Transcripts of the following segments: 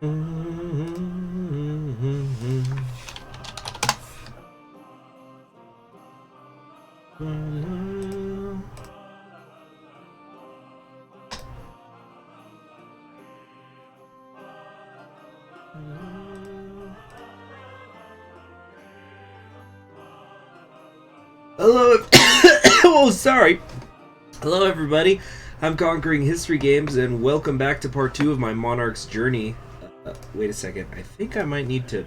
Hello. Oh, sorry. Hello, everybody. I'm Conquering History Games, and welcome back to part 2 of my Monarch's journey. Wait a second. I think I might need to...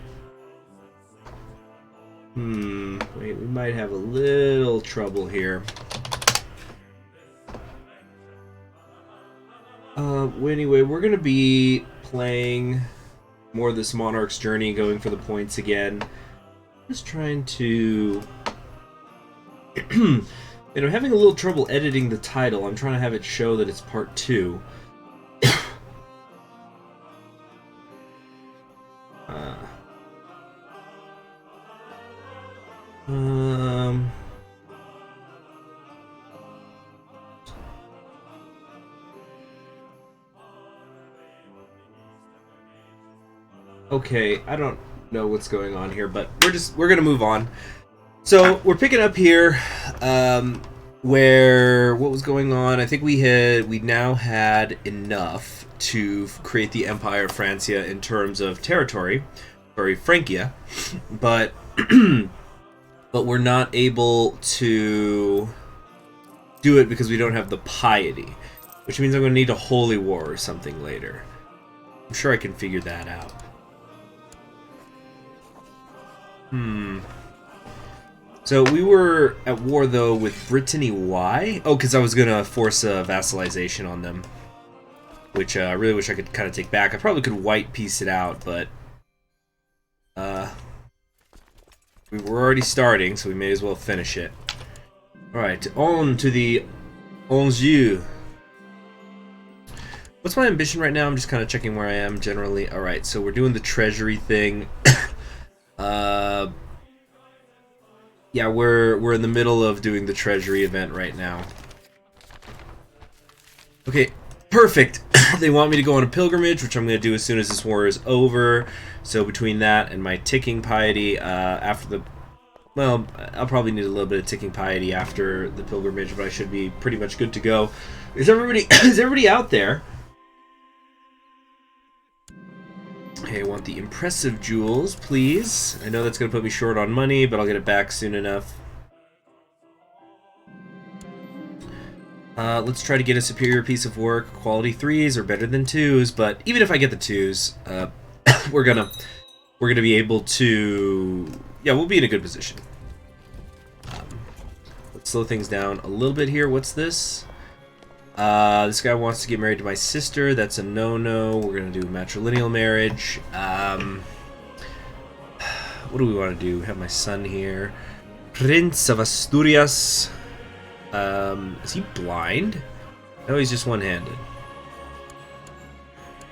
Wait, we might have a little trouble here. Anyway, we're going to be playing more of this Monarch's journey, going for the points again. Just trying to... and I'm having a little trouble editing the title. I'm trying to have it show that it's part 2. Okay, I don't know what's going on here, but we're gonna move on. So we're picking up here, where what was going on. I think we now had enough to create the Empire of Francia in terms of territory, or Francia, but but we're not able to do it because we don't have the piety, which means I'm going to need a holy war or something later. I'm sure I can figure that out. So we were at war, though, with Brittany. Why? Oh, because I was going to force a vassalization on them, which I really wish I could kind of take back. I probably could white piece it out, but we were already starting, so we may as well finish it. Alright, on to the Anjou. What's my ambition right now? I'm just kind of checking where I am generally. Alright, so we're doing the treasury thing. Yeah, we're in the middle of doing the treasury event right now. Okay, perfect. They want me to go on a pilgrimage, which I'm going to do as soon as this war is over. So between that and my ticking piety, after the... Well, I'll probably need a little bit of ticking piety after the pilgrimage, but I should be pretty much good to go. Is everybody out there? Okay, I want the impressive jewels, please. I know that's going to put me short on money, but I'll get it back soon enough. Let's try to get a superior piece of work. Quality 3s are better than 2s, but even if I get the 2s, we're gonna be able to... Yeah, we'll be in a good position. Let's slow things down a little bit here. What's this? This guy wants to get married to my sister. That's a no-no. We're going to do a matrilineal marriage. What do we want to do? Have my son here. Prince of Asturias. Is he blind? No, he's just one-handed.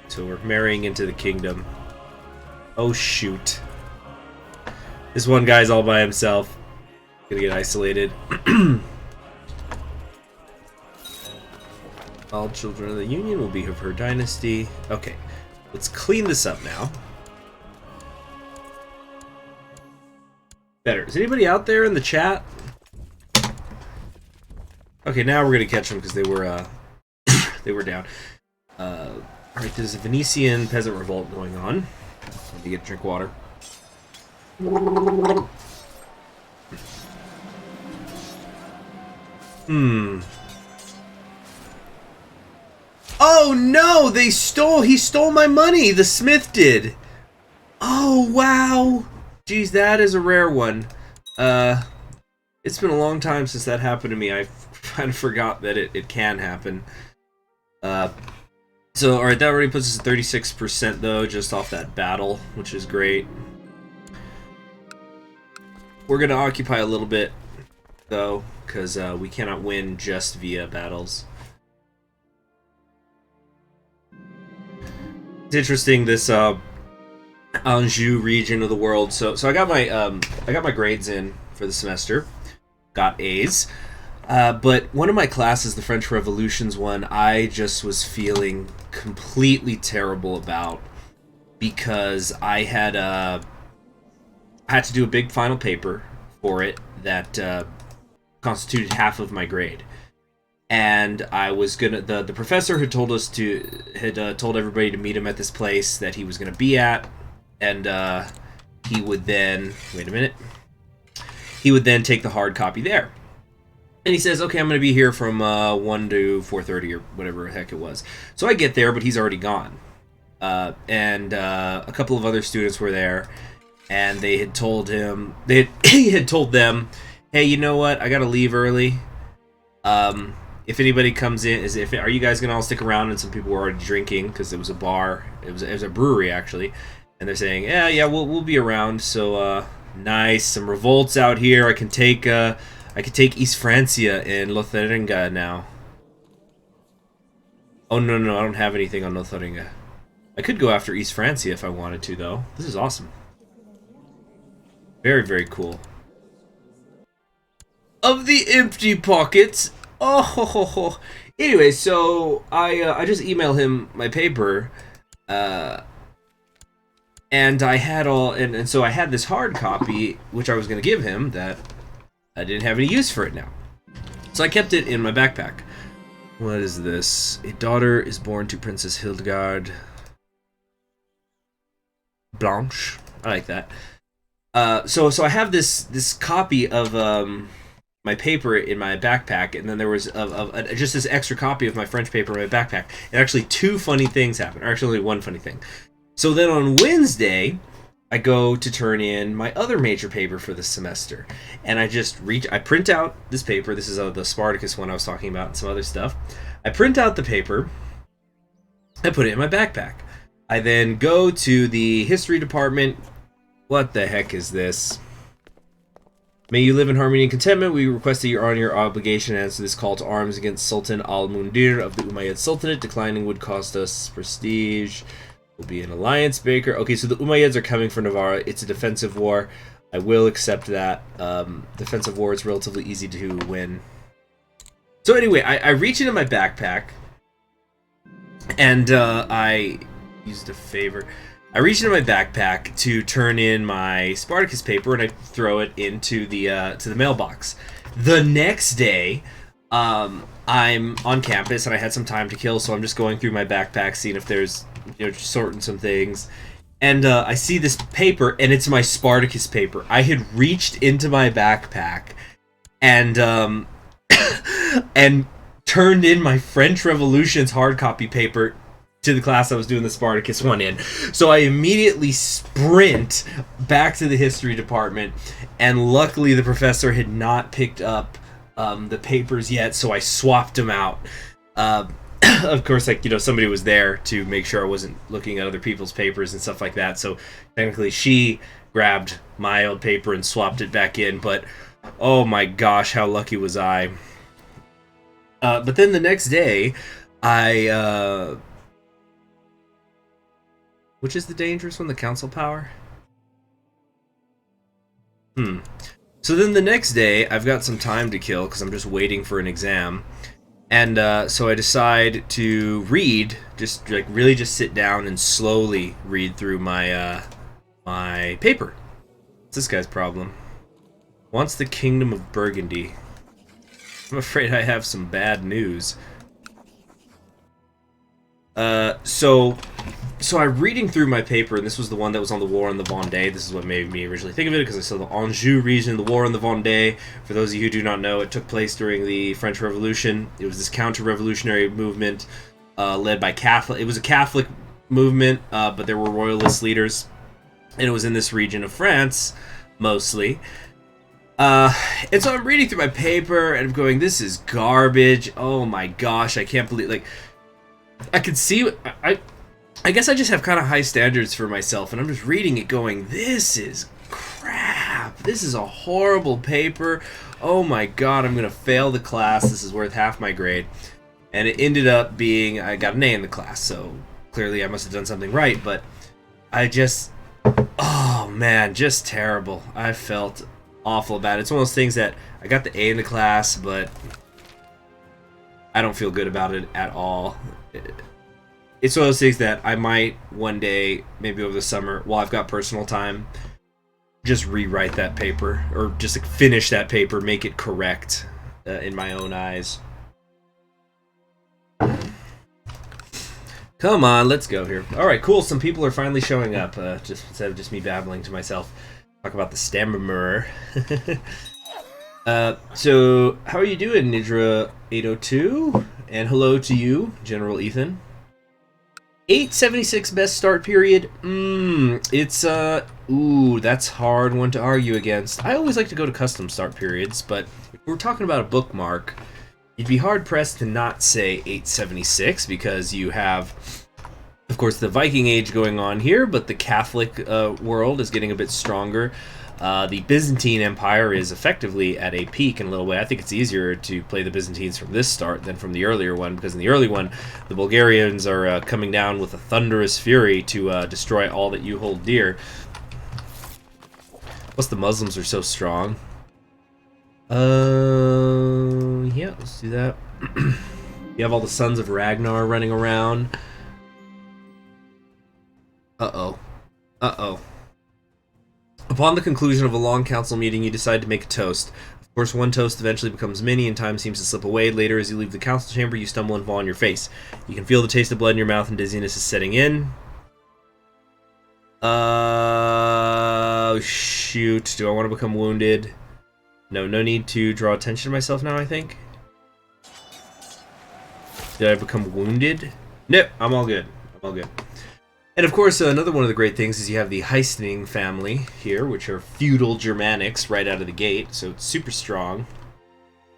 So we're marrying into the kingdom. Oh, shoot. This one guy's all by himself. Gonna get isolated. All children of the Union will be of her dynasty. Okay, let's clean this up now. Better. Is anybody out there in the chat? Okay, now we're gonna catch them because they were they were down. All right, there's a Venetian peasant revolt going on. Let me get a drink of water. Oh no! He stole my money! The smith did! Oh wow! Geez, that is a rare one. It's been a long time since that happened to me. I kind of forgot that it can happen. So, alright, that already puts us at 36% though, just off that battle, which is great. We're gonna occupy a little bit, though, because we cannot win just via battles. It's interesting, this Anjou region of the world. So I got my grades in for the semester, got A's, but one of my classes, the French Revolutions one, I just was feeling completely terrible about because I had to do a big final paper for it that constituted half of my grade. And I was gonna. The professor had told us told everybody to meet him at this place that he was gonna be at, and he would then wait a minute. He would then take the hard copy there, and he says, "Okay, I'm gonna be here from 1 to 4:30 or whatever the heck it was." So I get there, but he's already gone, and a couple of other students were there, and they had told him he had told them, "Hey, you know what? I gotta leave early. If anybody comes in, are you guys gonna all stick around?" And some people were already drinking because it was a bar. It was a brewery actually, and they're saying, "Yeah, we'll be around." So nice, some revolts out here. I can take East Francia and Lotharinga now. Oh no, I don't have anything on Lotharinga. I could go after East Francia if I wanted to, though. This is awesome. Very, very cool. Of the empty pockets. Oh, anyway, so I just emailed him my paper, and I had and so I had this hard copy which I was going to give him that I didn't have any use for it now, so I kept it in my backpack. What is this? A daughter is born to Princess Hildegard Blanche. I like that. So I have this copy of my paper in my backpack, and then there was just this extra copy of my French paper in my backpack. And actually, two funny things happened. Or actually, only one funny thing. So then on Wednesday, I go to turn in my other major paper for the semester, and I print out this paper. This is the Spartacus one I was talking about, and some other stuff. I print out the paper. I put it in my backpack. I then go to the history department. What the heck is this? May you live in harmony and contentment. We request that you honor your obligation and answer this call to arms against Sultan al-Mundir of the Umayyad Sultanate. Declining would cost us prestige. We'll be an alliance breaker. Okay, so the Umayyads are coming for Navarra. It's a defensive war. I will accept that. Defensive war is relatively easy to win. So anyway, I reach into my backpack, and I used a favor. I reach into my backpack to turn in my Spartacus paper, and I throw it into the mailbox. The next day, I'm on campus, and I had some time to kill, so I'm just going through my backpack, seeing if there's, just sorting some things. And I see this paper, and it's my Spartacus paper. I had reached into my backpack and and turned in my French Revolution's hard copy paper to the class I was doing the Spartacus one in. So I immediately sprint back to the history department, and luckily the professor had not picked up the papers yet, so I swapped them out. Of course, somebody was there to make sure I wasn't looking at other people's papers and stuff like that, so technically she grabbed my old paper and swapped it back in, but oh my gosh, how lucky was I. But then the next day, which is the dangerous one? The council power? So then the next day, I've got some time to kill because I'm just waiting for an exam. And so I decide to read, just sit down and slowly read through my my paper. What's this guy's problem? Wants the kingdom of Burgundy. I'm afraid I have some bad news. So I'm reading through my paper, and this was the one that was on the War on the Vendée. This is what made me originally think of it, because I saw the Anjou region, the War on the Vendée. For those of you who do not know, it took place during the French Revolution. It was this counter-revolutionary movement led by Catholic. It was a Catholic movement, but there were royalist leaders, and it was in this region of France, mostly. And so I'm reading through my paper, and I'm going, this is garbage. Oh my gosh, I can't believe, I could see, I guess I just have kind of high standards for myself, and I'm just reading it going, this is crap. This is a horrible paper. Oh my god, I'm going to fail the class. This is worth half my grade. And it ended up being, I got an A in the class, so clearly I must have done something right, but I just, oh man, just terrible. I felt awful about it. It's one of those things that I got the A in the class, but I don't feel good about it at all. it's one of those things that I might one day, maybe over the summer, while I've got personal time, just rewrite that paper, or just like, finish that paper, make it correct in my own eyes. Come on, let's go here. All right, cool. Some people are finally showing up. Just instead of just me babbling to myself, talk about the Stammerer. So how are you doing, Nidra 802? And hello to you, General Ethan. 876 best start period. It's ooh, that's hard one to argue against. I always like to go to custom start periods, but if we're talking about a bookmark, you'd be hard pressed to not say 876 because you have, of course, the Viking Age going on here, but the Catholic world is getting a bit stronger. The Byzantine Empire is effectively at a peak in a little way. I think it's easier to play the Byzantines from this start than from the earlier one, because in the early one, the Bulgarians are coming down with a thunderous fury to destroy all that you hold dear. Plus, the Muslims are so strong. Yeah, let's do that. You have all the Sons of Ragnar running around. Uh-oh. Uh-oh. Upon the conclusion of a long council meeting, you decide to make a toast. Of course, one toast eventually becomes many, and time seems to slip away. Later, as you leave the council chamber, you stumble and fall on your face. You can feel the taste of blood in your mouth, and dizziness is setting in. Oh, shoot. Do I want to become wounded? No, no need to draw attention to myself now, I think. Did I become wounded? Nope, I'm all good. I'm all good. And of course, another one of the great things is you have the Heistening family here, which are feudal Germanics right out of the gate, so it's super strong.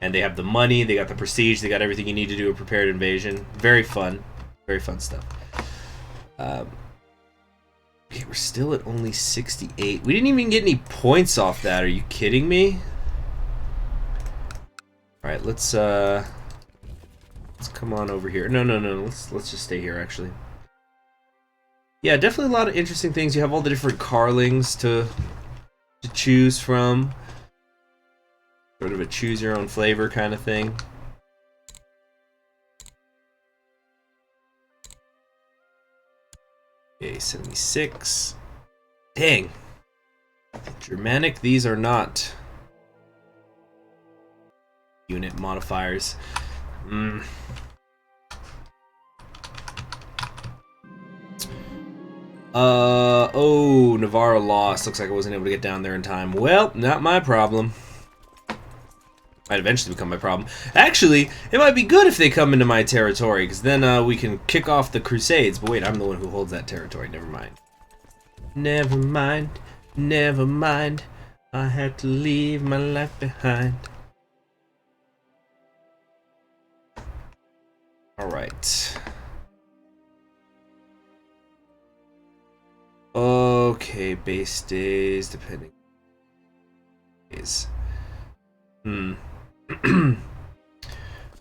And they have the money, they got the prestige, they got everything you need to do a prepared invasion. Very fun stuff. Okay, we're still at only 68. We didn't even get any points off that. Are you kidding me? All right, let's come on over here. No. Let's just stay here actually. Yeah, definitely a lot of interesting things. You have all the different carlings to choose from. Sort of a choose your own flavor kind of thing. Okay, 76. Dang. Germanic, these are not unit modifiers. Oh, Navarro lost. Looks like I wasn't able to get down there in time. Well, not my problem. Might eventually become my problem. Actually, it might be good if they come into my territory, because then we can kick off the Crusades. But wait, I'm the one who holds that territory. Never mind. Never mind. Never mind. I had to leave my life behind. Alright. Okay, base days, depending. Days.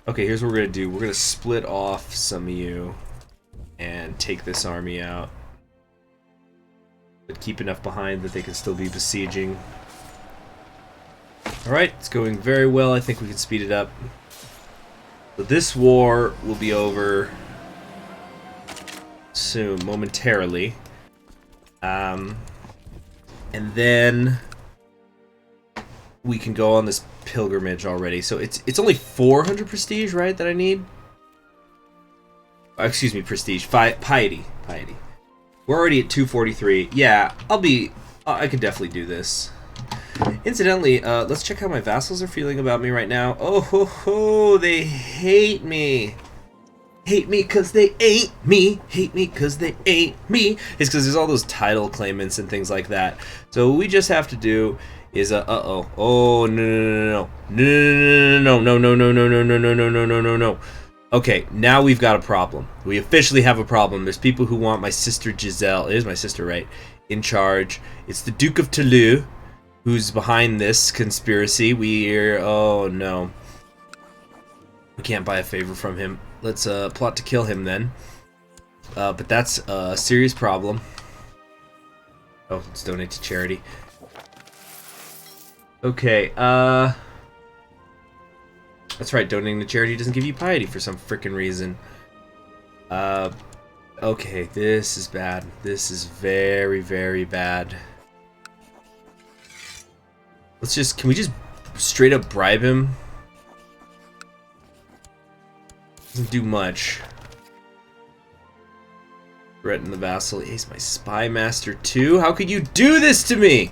Okay, here's what we're gonna do. We're gonna split off some of you and take this army out. But keep enough behind that they can still be besieging. Alright, it's going very well. I think we can speed it up. So this war will be over soon, momentarily. And then we can go on this pilgrimage already. So it's only 400 prestige, right, that I need? Excuse me, prestige. Piety. We're already at 243. Yeah, I can definitely do this. Incidentally, let's check how my vassals are feeling about me right now. Oh ho ho, they hate me. Hate me cause they ain't me. Hate me cause they ain't me. It's because there's all those title claimants and things like that. So what we just have to do is oh no. Okay, now we've got a problem. We officially have a problem. There's people who want my sister Giselle, it is my sister, right, in charge. It's the Duke of Toulouse who's behind this conspiracy. Oh no. We can't buy a favor from him. Let's plot to kill him then. But that's a serious problem. Oh, let's donate to charity. Okay, that's right, donating to charity doesn't give you piety for some frickin' reason. Okay, this is bad. This is very, very bad. Can we just straight up bribe him? Doesn't do much. Threaten the Vassal. He's my spy master too? How could you do this to me?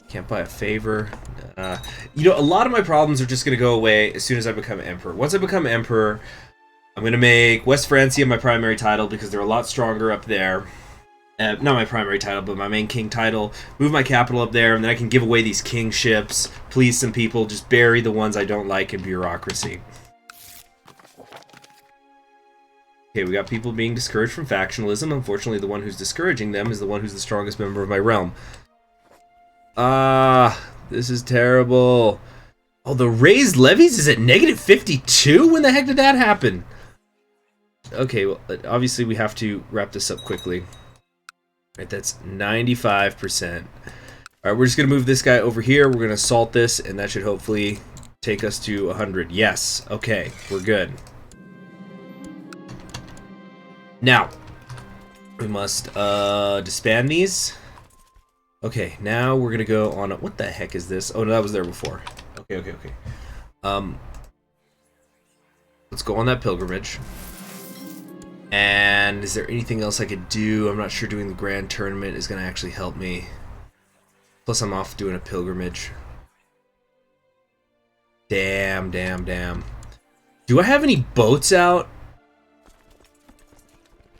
Can't buy a favor. You know, a lot of my problems are just going to go away as soon as I become Emperor. Once I become Emperor, I'm going to make West Francia my primary title because they're a lot stronger up there. Not my primary title, but my main king title. Move my capital up there, and then I can give away these kingships, please some people, just bury the ones I don't like in bureaucracy. Okay, we got people being discouraged from factionalism. Unfortunately, the one who's discouraging them is the one who's the strongest member of my realm. This is terrible. Oh, the raised levies is at negative 52? When the heck did that happen? Okay, well, obviously we have to wrap this up quickly. Right, that's 95%. Alright, we're just going to move this guy over here. We're going to assault this, and that should hopefully take us to 100. Yes. Okay, we're good. Now, we must disband these. Okay, now we're going to go on... What the heck is this? Oh, no, that was there before. Okay. Let's go on that pilgrimage. And is there anything else I could do? I'm not sure doing the grand tournament is going to actually help me. Plus, I'm off doing a pilgrimage. Damn. Do I have any boats out?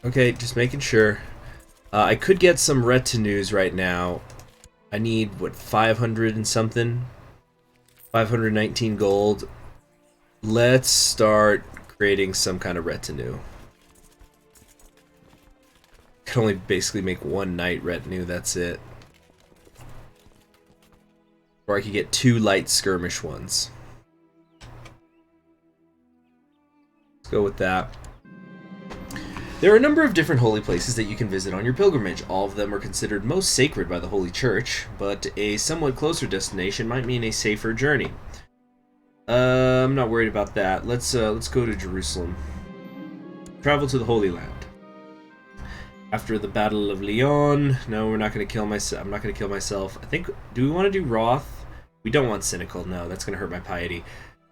Okay, just making sure. I could get some retinues right now. I need, what, 500 and something? 519 gold. Let's start creating some kind of retinue. Can only basically make one knight retinue, that's it. Or I could get 2 light skirmish ones. Let's go with that. There are a number of different holy places that you can visit on your pilgrimage. All of them are considered most sacred by the Holy Church, but a somewhat closer destination might mean a safer journey. I'm not worried about that. Let's go to Jerusalem. Travel to the Holy Land. After the Battle of Lyon, no, we're not going to kill myself. I'm not going to kill myself. I think, do we want to do Wrath? We don't want Cynical, no, that's going to hurt my piety.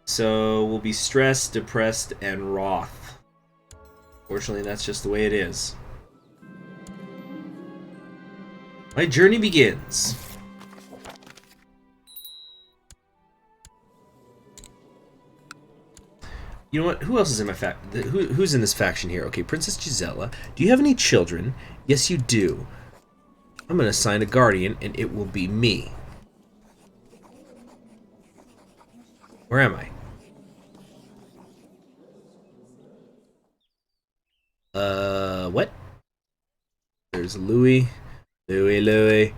So we'll be stressed, depressed, and wroth. Fortunately, that's just the way it is. My journey begins. You know what? Who else is in my who's in this faction here? Okay, Princess Gisela. Do you have any children? Yes, you do. I'm gonna assign a guardian, and it will be me. Where am I? What? There's Louis. Louis.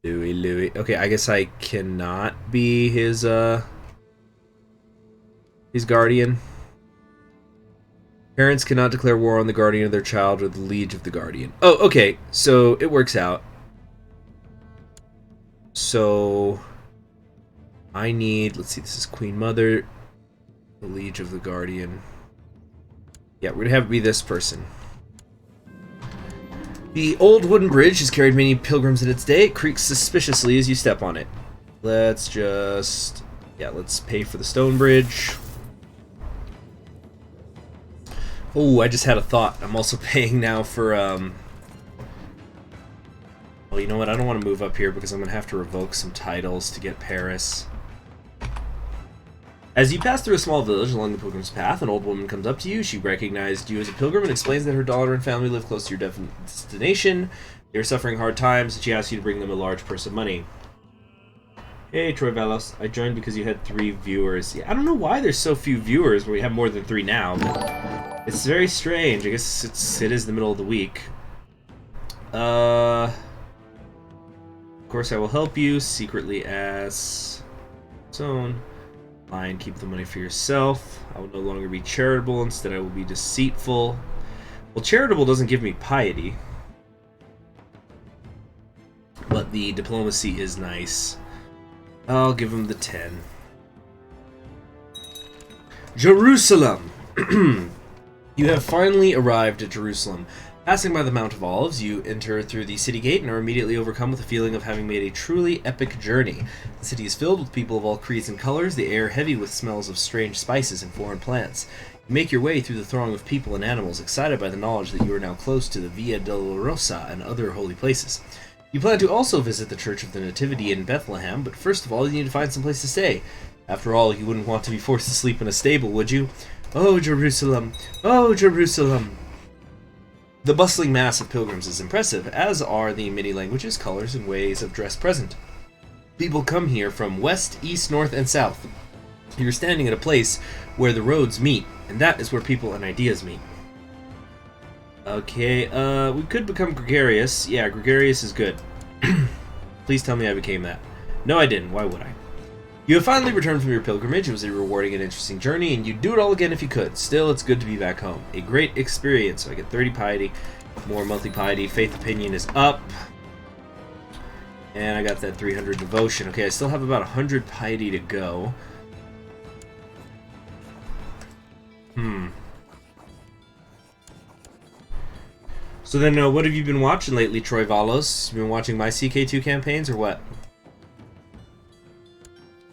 Okay, I guess I cannot be his guardian. Parents cannot declare war on the guardian of their child or the liege of the guardian. Oh, okay, so it works out. So I need, let's see, this is Queen Mother, the liege of the guardian. Yeah, we're gonna have it be this person. The old wooden bridge has carried many pilgrims in its day. It creaks suspiciously as you step on it. Let's just, yeah, let's pay for the stone bridge. Oh, I just had a thought. I'm also paying now for, well, you know what? I don't want to move up here because I'm going to have to revoke some titles to get Paris. As you pass through a small village along the pilgrim's path, an old woman comes up to you. She recognized you as a pilgrim and explains that her daughter and family live close to your destination. They are suffering hard times, and she asks you to bring them a large purse of money. Hey, Troy Valos. I joined because you had 3 viewers. Yeah, I don't know why there's so few viewers when we have more than 3 now, but it's very strange. I guess it is the middle of the week. Of course, I will help you secretly as zone. Fine, keep the money for yourself. I will no longer be charitable. Instead, I will be deceitful. Well, charitable doesn't give me piety, but the diplomacy is nice. I'll give him the 10. Jerusalem! You have finally arrived at Jerusalem. Passing by the Mount of Olives, you enter through the city gate and are immediately overcome with a feeling of having made a truly epic journey. The city is filled with people of all creeds and colors, the air heavy with smells of strange spices and foreign plants. You make your way through the throng of people and animals, excited by the knowledge that you are now close to the Via Dolorosa and other holy places. You plan to also visit the Church of the Nativity in Bethlehem, but first of all you need to find some place to stay. After all, you wouldn't want to be forced to sleep in a stable, would you? Oh, Jerusalem! Oh, Jerusalem! The bustling mass of pilgrims is impressive, as are the many languages, colors, and ways of dress present. People come here from west, east, north, and south. You're standing at a place where the roads meet, and that is where people and ideas meet. Okay, we could become gregarious. Yeah, gregarious is good. Please tell me I became that. No, I didn't. Why would I? You have finally returned from your pilgrimage. It was a rewarding and interesting journey, and you'd do it all again if you could. Still, it's good to be back home. A great experience. So I get 30 piety, more monthly piety. Faith opinion is up. And I got that 300 devotion. Okay, I still have about 100 piety to go. So then, what have you been watching lately, Troy Valos? You been watching my CK2 campaigns, or what?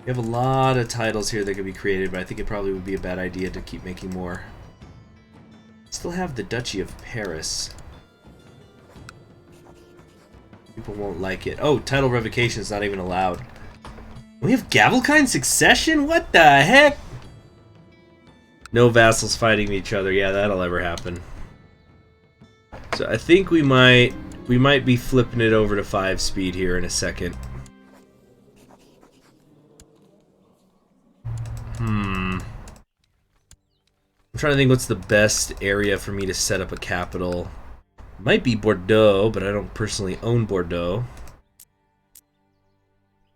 We have a lot of titles here that could be created, but I think it probably would be a bad idea to keep making more. Still have the Duchy of Paris. People won't like it. Oh, title revocation is not even allowed. We have Gavelkind succession? What the heck? No vassals fighting each other. Yeah, that'll ever happen. So I think we might be flipping it over to 5 speed here in a second. I'm trying to think what's the best area for me to set up a capital. Might be Bordeaux, but I don't personally own Bordeaux.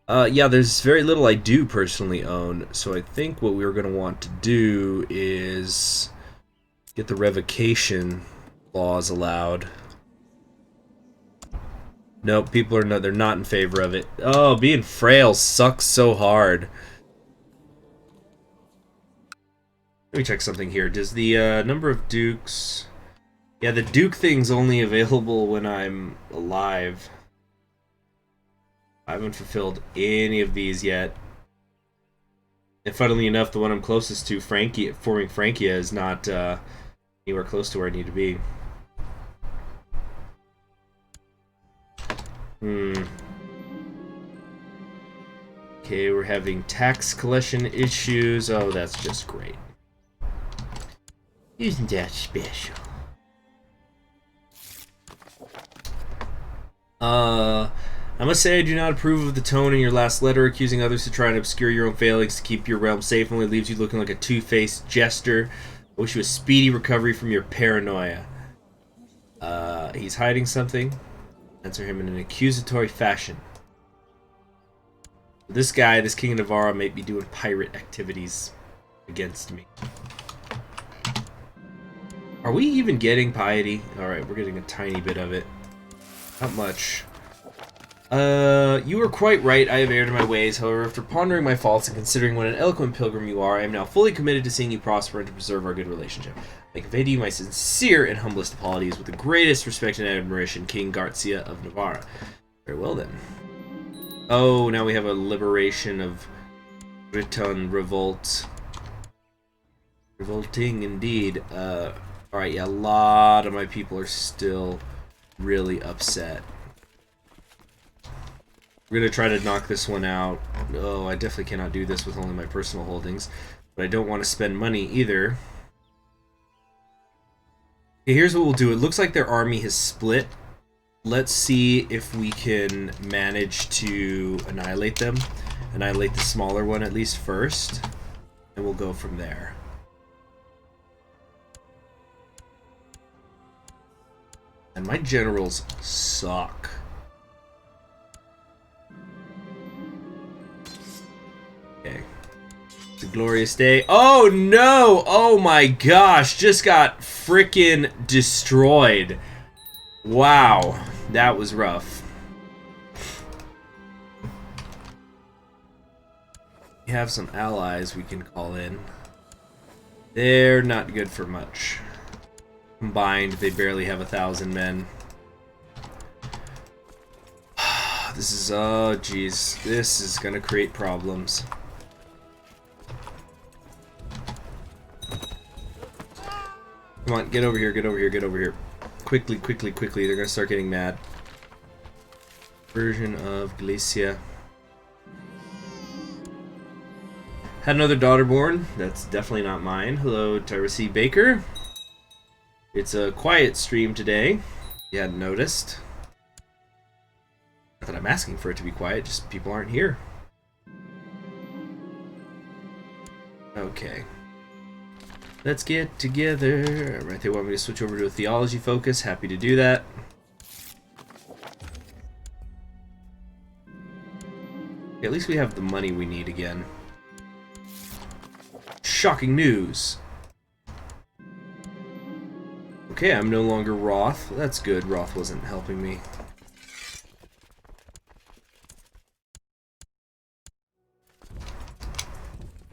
Yeah, there's very little I do personally own, so I think what we're going to want to do is get the revocation laws allowed. Nope, people are not, they're not in favor of it. Oh, being frail sucks so hard. Let me check something here. Does the number of dukes... Yeah, the duke thing's only available when I'm alive. I haven't fulfilled any of these yet. And funnily enough, the one I'm closest to, forming Francia, is not anywhere close to where I need to be. Okay, we're having tax collection issues. Oh, that's just great. Isn't that special? I must say I do not approve of the tone in your last letter, accusing others to try and obscure your own failings to keep your realm safe only leaves you looking like a two-faced jester. I wish you a speedy recovery from your paranoia. He's hiding something. Answer him in an accusatory fashion. This guy, this King of Navarre, may be doing pirate activities against me. Are we even getting piety? Alright, we're getting a tiny bit of it. Not much. You were quite right, I have erred in my ways. However, after pondering my faults and considering what an eloquent pilgrim you are, I am now fully committed to seeing you prosper and to preserve our good relationship. I convey to you my sincere and humblest apologies with the greatest respect and admiration, King Garcia of Navarre. Very well then. Oh, now we have a liberation of Breton revolt. Revolting indeed. Alright, yeah, a lot of my people are still really upset. We're going to try to knock this one out. Oh, I definitely cannot do this with only my personal holdings. But I don't want to spend money either. Okay, here's what we'll do. It looks like their army has split. Let's see if we can manage to annihilate them. Annihilate the smaller one at least first. And we'll go from there. And my generals suck. Okay. It's a glorious day. Oh no! Oh my gosh! Just got frickin' destroyed. Wow. That was rough. We have some allies we can call in. They're not good for much. Combined, they barely have 1,000 men. This is, oh jeez, this is gonna create problems. Come on, get over here, get over here, get over here. Quickly, quickly, quickly, they're gonna start getting mad. Version of Galicia. Had another daughter born. That's definitely not mine. Hello, Tyrese Baker. It's a quiet stream today. If you hadn't noticed. Not that I'm asking for it to be quiet, just people aren't here. Okay. Let's get together. Alright, they want me to switch over to a theology focus. Happy to do that. At least we have the money we need again. Shocking news. Okay, I'm no longer Roth. That's good. Roth wasn't helping me.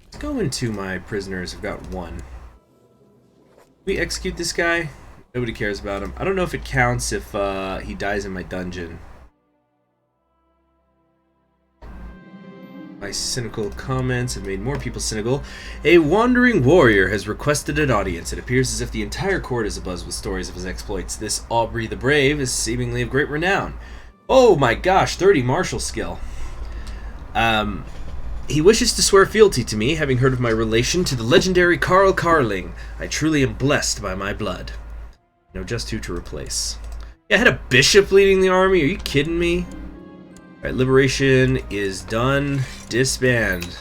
Let's go into my prisoners. I've got one. We execute this guy. Nobody cares about him. I don't know if it counts if he dies in my dungeon. My cynical comments have made more people cynical. A wandering warrior has requested an audience. It appears as if the entire court is abuzz with stories of his exploits. This Aubrey the Brave is seemingly of great renown. Oh my gosh, 30 martial skill. He wishes to swear fealty to me, having heard of my relation to the legendary Carl Carling. I truly am blessed by my blood. Know just who to replace. Yeah, I had a bishop leading the army. Are you kidding me? Alright, liberation is done. Disband.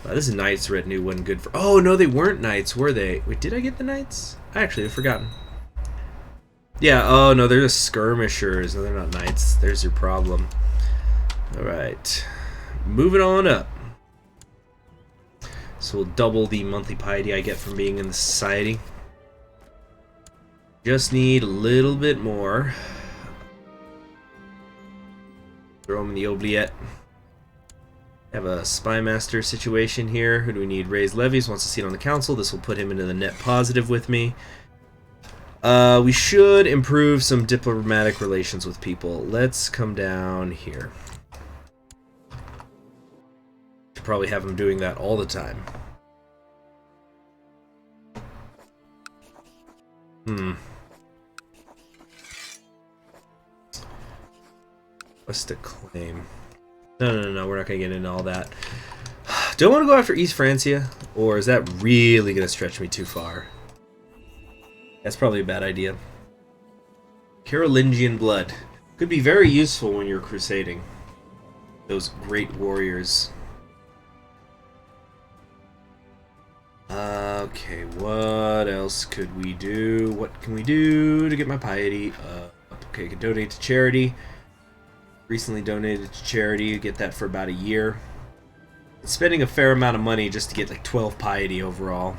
Wow, this is Knights retinue wasn't good for... Oh, no, they weren't Knights, were they? Wait, did I get the Knights? Actually, I've forgotten. Yeah, oh, no, they're just skirmishers. No, they're not Knights. There's your problem. Alright. Moving on up. So we'll double the monthly piety I get from being in the society. Just need a little bit more. Throw him in the oubliette. Have a spy master situation here. Who do we need? Raise levies. Wants a seat on the council. This will put him into the net positive with me. We should improve some diplomatic relations with people. Let's come down here. Should probably have him doing that all the time. What's the claim? No, we're not going to get into all that. Do I want to go after East Francia? Or is that really going to stretch me too far? That's probably a bad idea. Carolingian blood. Could be very useful when you're crusading. Those great warriors. Okay, what else could we do? What can we do to get my piety up? Okay, I can donate to charity. Recently donated to charity. Get that for about a year. Spending a fair amount of money just to get like 12 piety overall.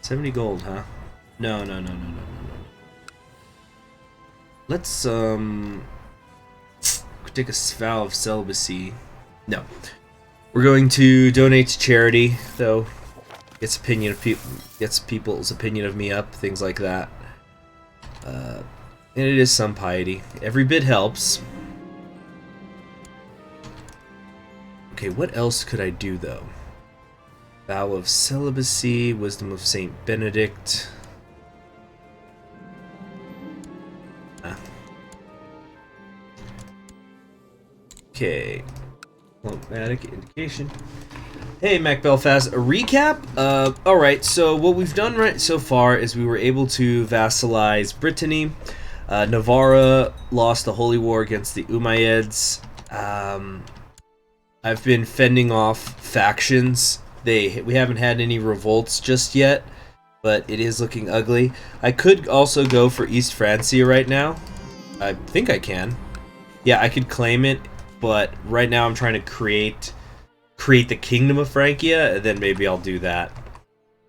70 gold, huh? No. Let's take a vow of celibacy. No. We're going to donate to charity, though. Gets people's opinion of me up, things like that. And it is some piety. Every bit helps. Okay, what else could I do, though? Vow of celibacy, wisdom of Saint Benedict. Okay. Diplomatic indication. Hey, Mac Belfast. A recap? Alright, so what we've done right so far is we were able to vassalize Brittany. Navarra lost the Holy War against the Umayyads. I've been fending off factions. We haven't had any revolts just yet, but it is looking ugly. I could also go for East Francia right now. I think I can. Yeah, I could claim it, but right now I'm trying to create the Kingdom of Francia, and then maybe I'll do that.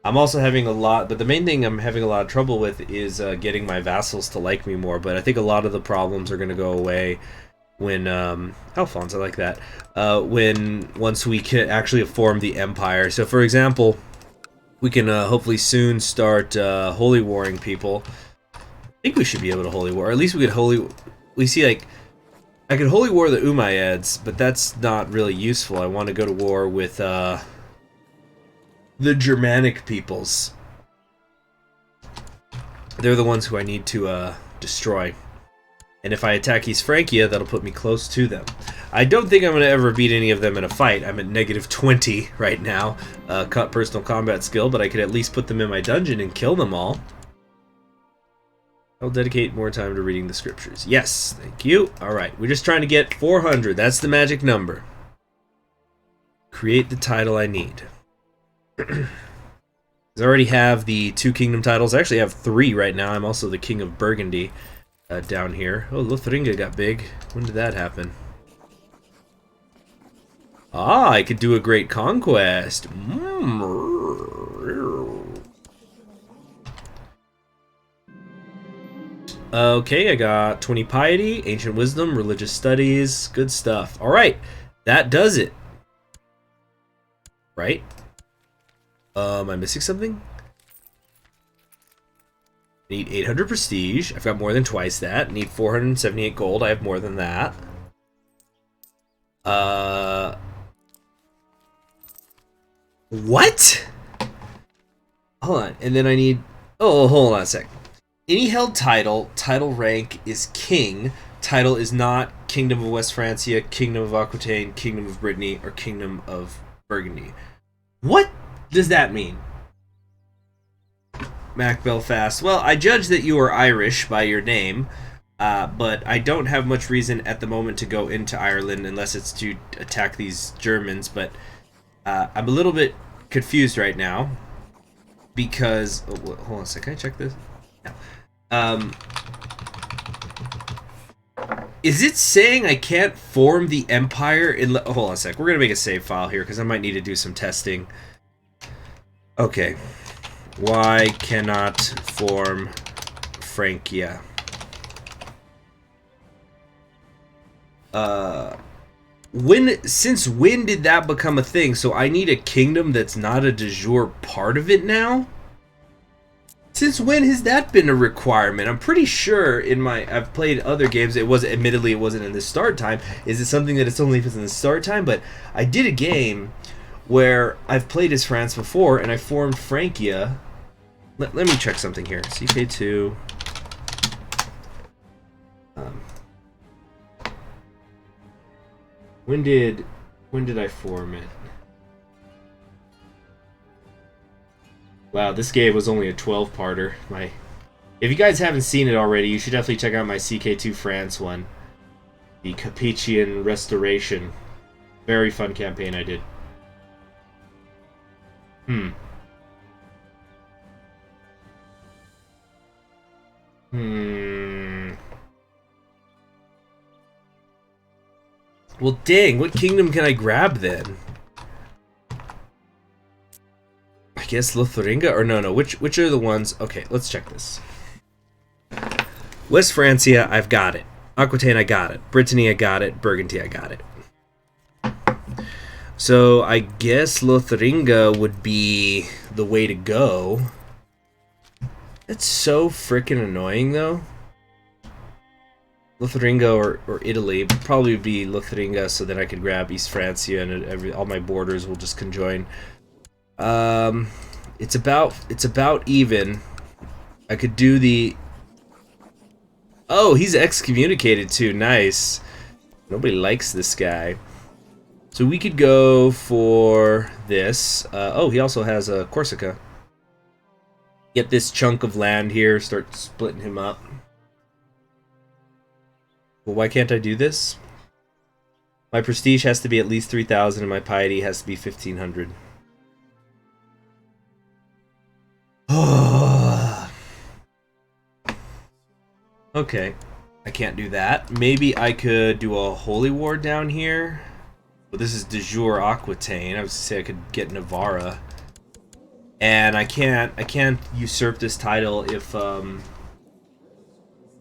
I'm also having but the main thing I'm having a lot of trouble with is getting my vassals to like me more, but I think a lot of the problems are going to go away when, Alphonse, I like that, once we can actually form the empire. So, for example, We can hopefully soon start holy warring people. I think we should be able to holy war. Or at least we could holy... We see, like... I could holy war the Umayyads, but that's not really useful. I want to go to war with the Germanic peoples. They're the ones who I need to destroy. And if I attack East Francia, that'll put me close to them. I don't think I'm going to ever beat any of them in a fight. I'm at -20 right now, personal combat skill, but I could at least put them in my dungeon and kill them all. I'll dedicate more time to reading the scriptures. Yes, thank you. Alright, we're just trying to get 400. That's the magic number. Create the title I need. I already have the 2 kingdom titles. I actually have 3 right now. I'm also the King of Burgundy down here. Oh, Lotharingia got big. When did that happen? Ah, I could do a great conquest. Okay, I got 20 piety, ancient wisdom, religious studies, good stuff. All right, that does it. Right? Am I missing something? Need 800 prestige. I've got more than twice that. Need 478 gold. I have more than that. What? Hold on. And then I need... Oh, hold on a sec. Any held title, title rank is king. Title is not Kingdom of West Francia, Kingdom of Aquitaine, Kingdom of Brittany, or Kingdom of Burgundy. What does that mean? Mac Belfast. Well, I judge that you are Irish by your name, but I don't have much reason at the moment to go into Ireland unless it's to attack these Germans, but I'm a little bit confused right now because... Oh, hold on a second, can I check this? No. Is it saying I can't form the empire in... Hold on a sec, we're going to make a save file here because I might need to do some testing. Okay. Why cannot form Francia? Since when did that become a thing? So I need a kingdom that's not a de jure part of it now? Since when has that been a requirement? I'm pretty sure I've played other games, admittedly it wasn't in the start time. Is it something that it's only if it's in the start time? But I did a game where I've played as France before and I formed Francia. Let me check something here. CK2. When did I form it? Wow, this game was only a 12-parter. If you guys haven't seen it already, you should definitely check out my CK2 France one. The Capetian Restoration. Very fun campaign I did. Well, dang, what kingdom can I grab then? I guess Lotharingia? Or no, which are the ones... Okay, let's check this. West Francia, I've got it. Aquitaine, I got it. Brittany, I got it. Burgundy, I got it. So, I guess Lotharingia would be the way to go. That's so freaking annoying, though. Lotharingia or Italy. It would probably be Lotharingia, so then I could grab East Francia and all my borders will just conjoin. It's about even. I could do the... Oh, he's excommunicated too. Nice. Nobody likes this guy. So we could go for this. Oh, he also has a Corsica. Get this chunk of land here. Start splitting him up. Well, why can't I do this? My prestige has to be at least 3,000 and my piety has to be 1,500. Okay, I can't do that. Maybe I could do a holy war down here. But this is de jure Aquitaine. I was to say I could get Navarra. And I can't usurp this title if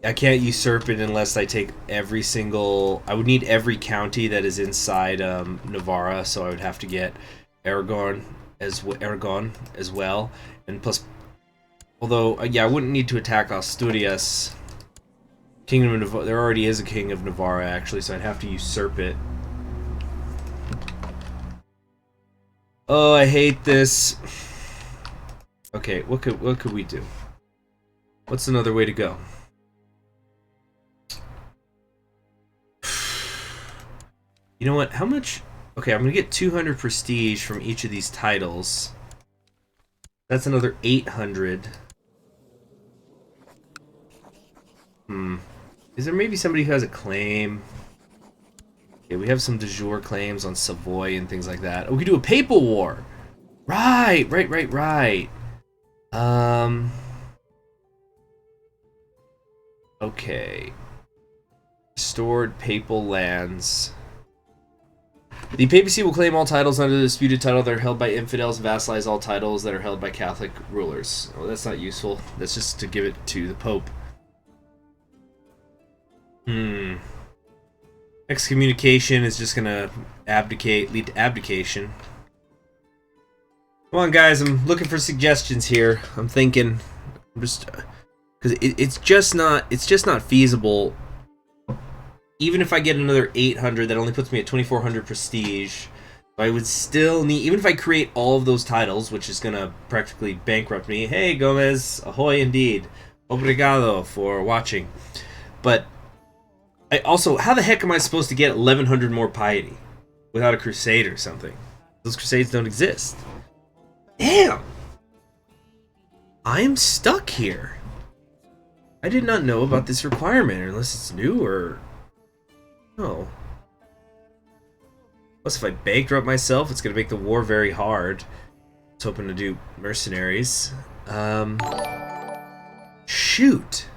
I can't usurp it unless I take every single... I would need every county that is inside Navarra, so I would have to get Aragon Aragon as well, and plus, although yeah, I wouldn't need to attack Asturias. Kingdom of Navarre, there already is a king of Navarre actually, so I'd have to usurp it. Oh, I hate this. Okay, what could we do? What's another way to go? You know what? How much? Okay, I'm gonna get 200 prestige from each of these titles. That's another 800. Is there maybe somebody who has a claim? Okay, we have some de jure claims on Savoy and things like that. Oh, we could do a papal war. Right. Okay. Restored papal lands. The papacy will claim all titles under the disputed title that are held by infidels, vassalize all titles that are held by Catholic rulers. Oh, that's not useful. That's just to give it to the Pope. Excommunication is just gonna lead to abdication. Come on, guys, I'm looking for suggestions here. I'm thinking, because it's just not feasible. Even if I get another 800, that only puts me at 2400 prestige. I would still need, even if I create all of those titles, which is gonna practically bankrupt me. Hey, Gomez, ahoy indeed. Obrigado for watching. But I also, how the heck am I supposed to get 1100 more piety without a crusade or something? Those crusades don't exist. Damn! I'm stuck here. I did not know about this requirement, unless it's new or... Oh. Plus, if I bankrupt myself, it's going to make the war very hard. I was hoping to do mercenaries. Shoot.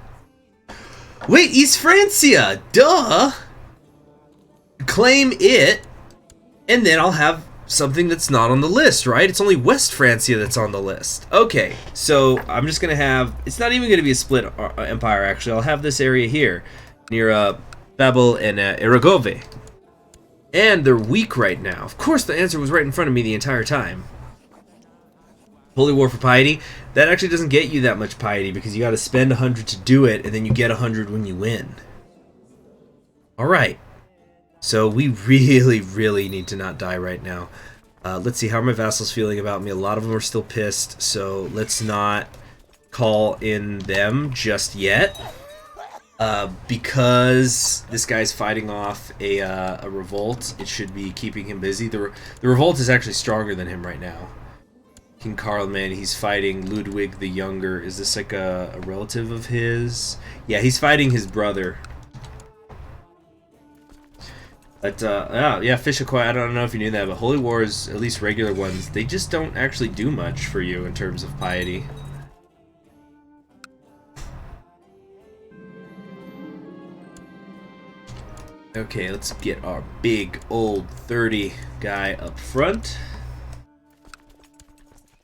Wait, East Francia! Duh! Claim it, and then I'll have something that's not on the list, right? It's only West Francia that's on the list. Okay, so I'm just going to have... It's not even going to be a split empire, actually. I'll have this area here, near Babel and Eragove. And they're weak right now. Of course, the answer was right in front of me the entire time. Holy War for Piety. That actually doesn't get you that much piety, because you got to spend 100 to do it, and then you get 100 when you win. Alright. So we really need to not die right now. Let's see, how are my vassals feeling about me? A lot of them are still pissed, so let's not call in them just yet. Because this guy's fighting off a revolt, it should be keeping him busy. The revolt is actually stronger than him right now. King Carloman, he's fighting Ludwig the Younger. Is this like a relative of his? Yeah, he's fighting his brother. But, yeah, Fish Acquire, I don't know if you knew that, but Holy Wars, at least regular ones, they just don't actually do much for you in terms of piety. Okay, let's get our big old 30 guy up front.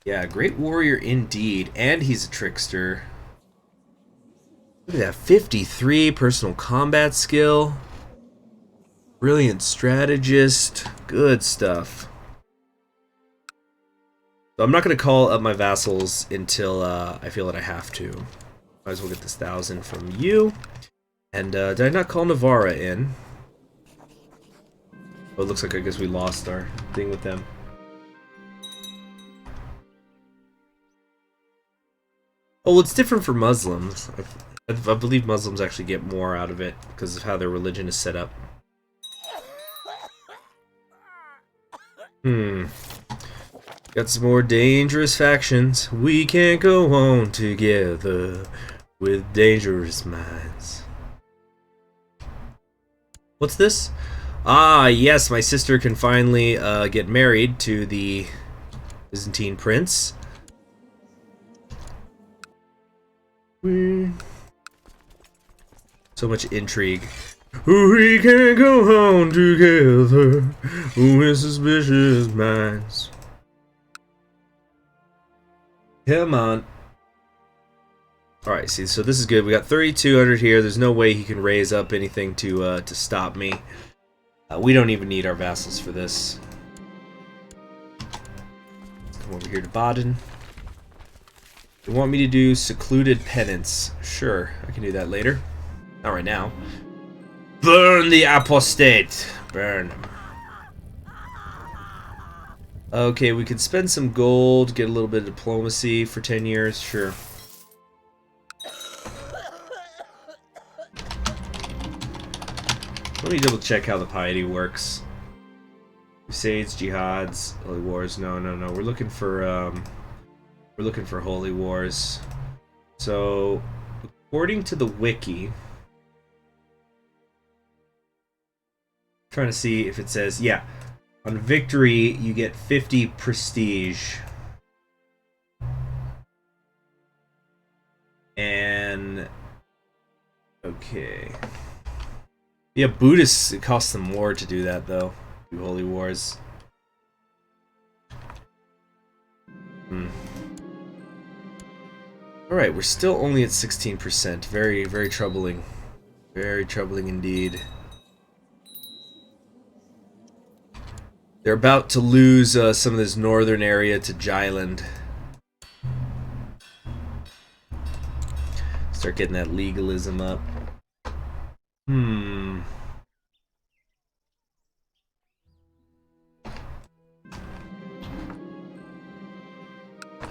Yeah, great warrior indeed, and he's a trickster. Look at that, 53 personal combat skill. Brilliant strategist. Good stuff. So I'm not going to call up my vassals until I feel that I have to. Might as well get this 1,000 from you. And did I not call Navarra in? Oh, it looks like I guess we lost our thing with them. Oh, well, it's different for Muslims. I believe Muslims actually get more out of it because of how their religion is set up. Got some more dangerous factions. We can't go on together with dangerous minds. What's this? Ah, yes, my sister can finally get married to the Byzantine prince. So much intrigue. We can't go on together with suspicious minds. Come on. Alright, see, so this is good. We got 3,200 here. There's no way he can raise up anything to stop me. We don't even need our vassals for this. Come over here to Baden. You want me to do secluded penance? Sure, I can do that later. Not right now. Burn the apostate! Burn. Okay, we could spend some gold, get a little bit of diplomacy for 10 years, sure. Let me double check how the piety works. Crusades, jihads, holy wars. No. We're looking for holy wars. So, according to the wiki, trying to see if it says, yeah, on victory you get 50 prestige. And okay. Yeah, Buddhists, it costs them more to do that though. Do holy wars. Alright, we're still only at 16%. Very, very troubling. Very troubling indeed. They're about to lose some of this northern area to Jylland. Start getting that legalism up.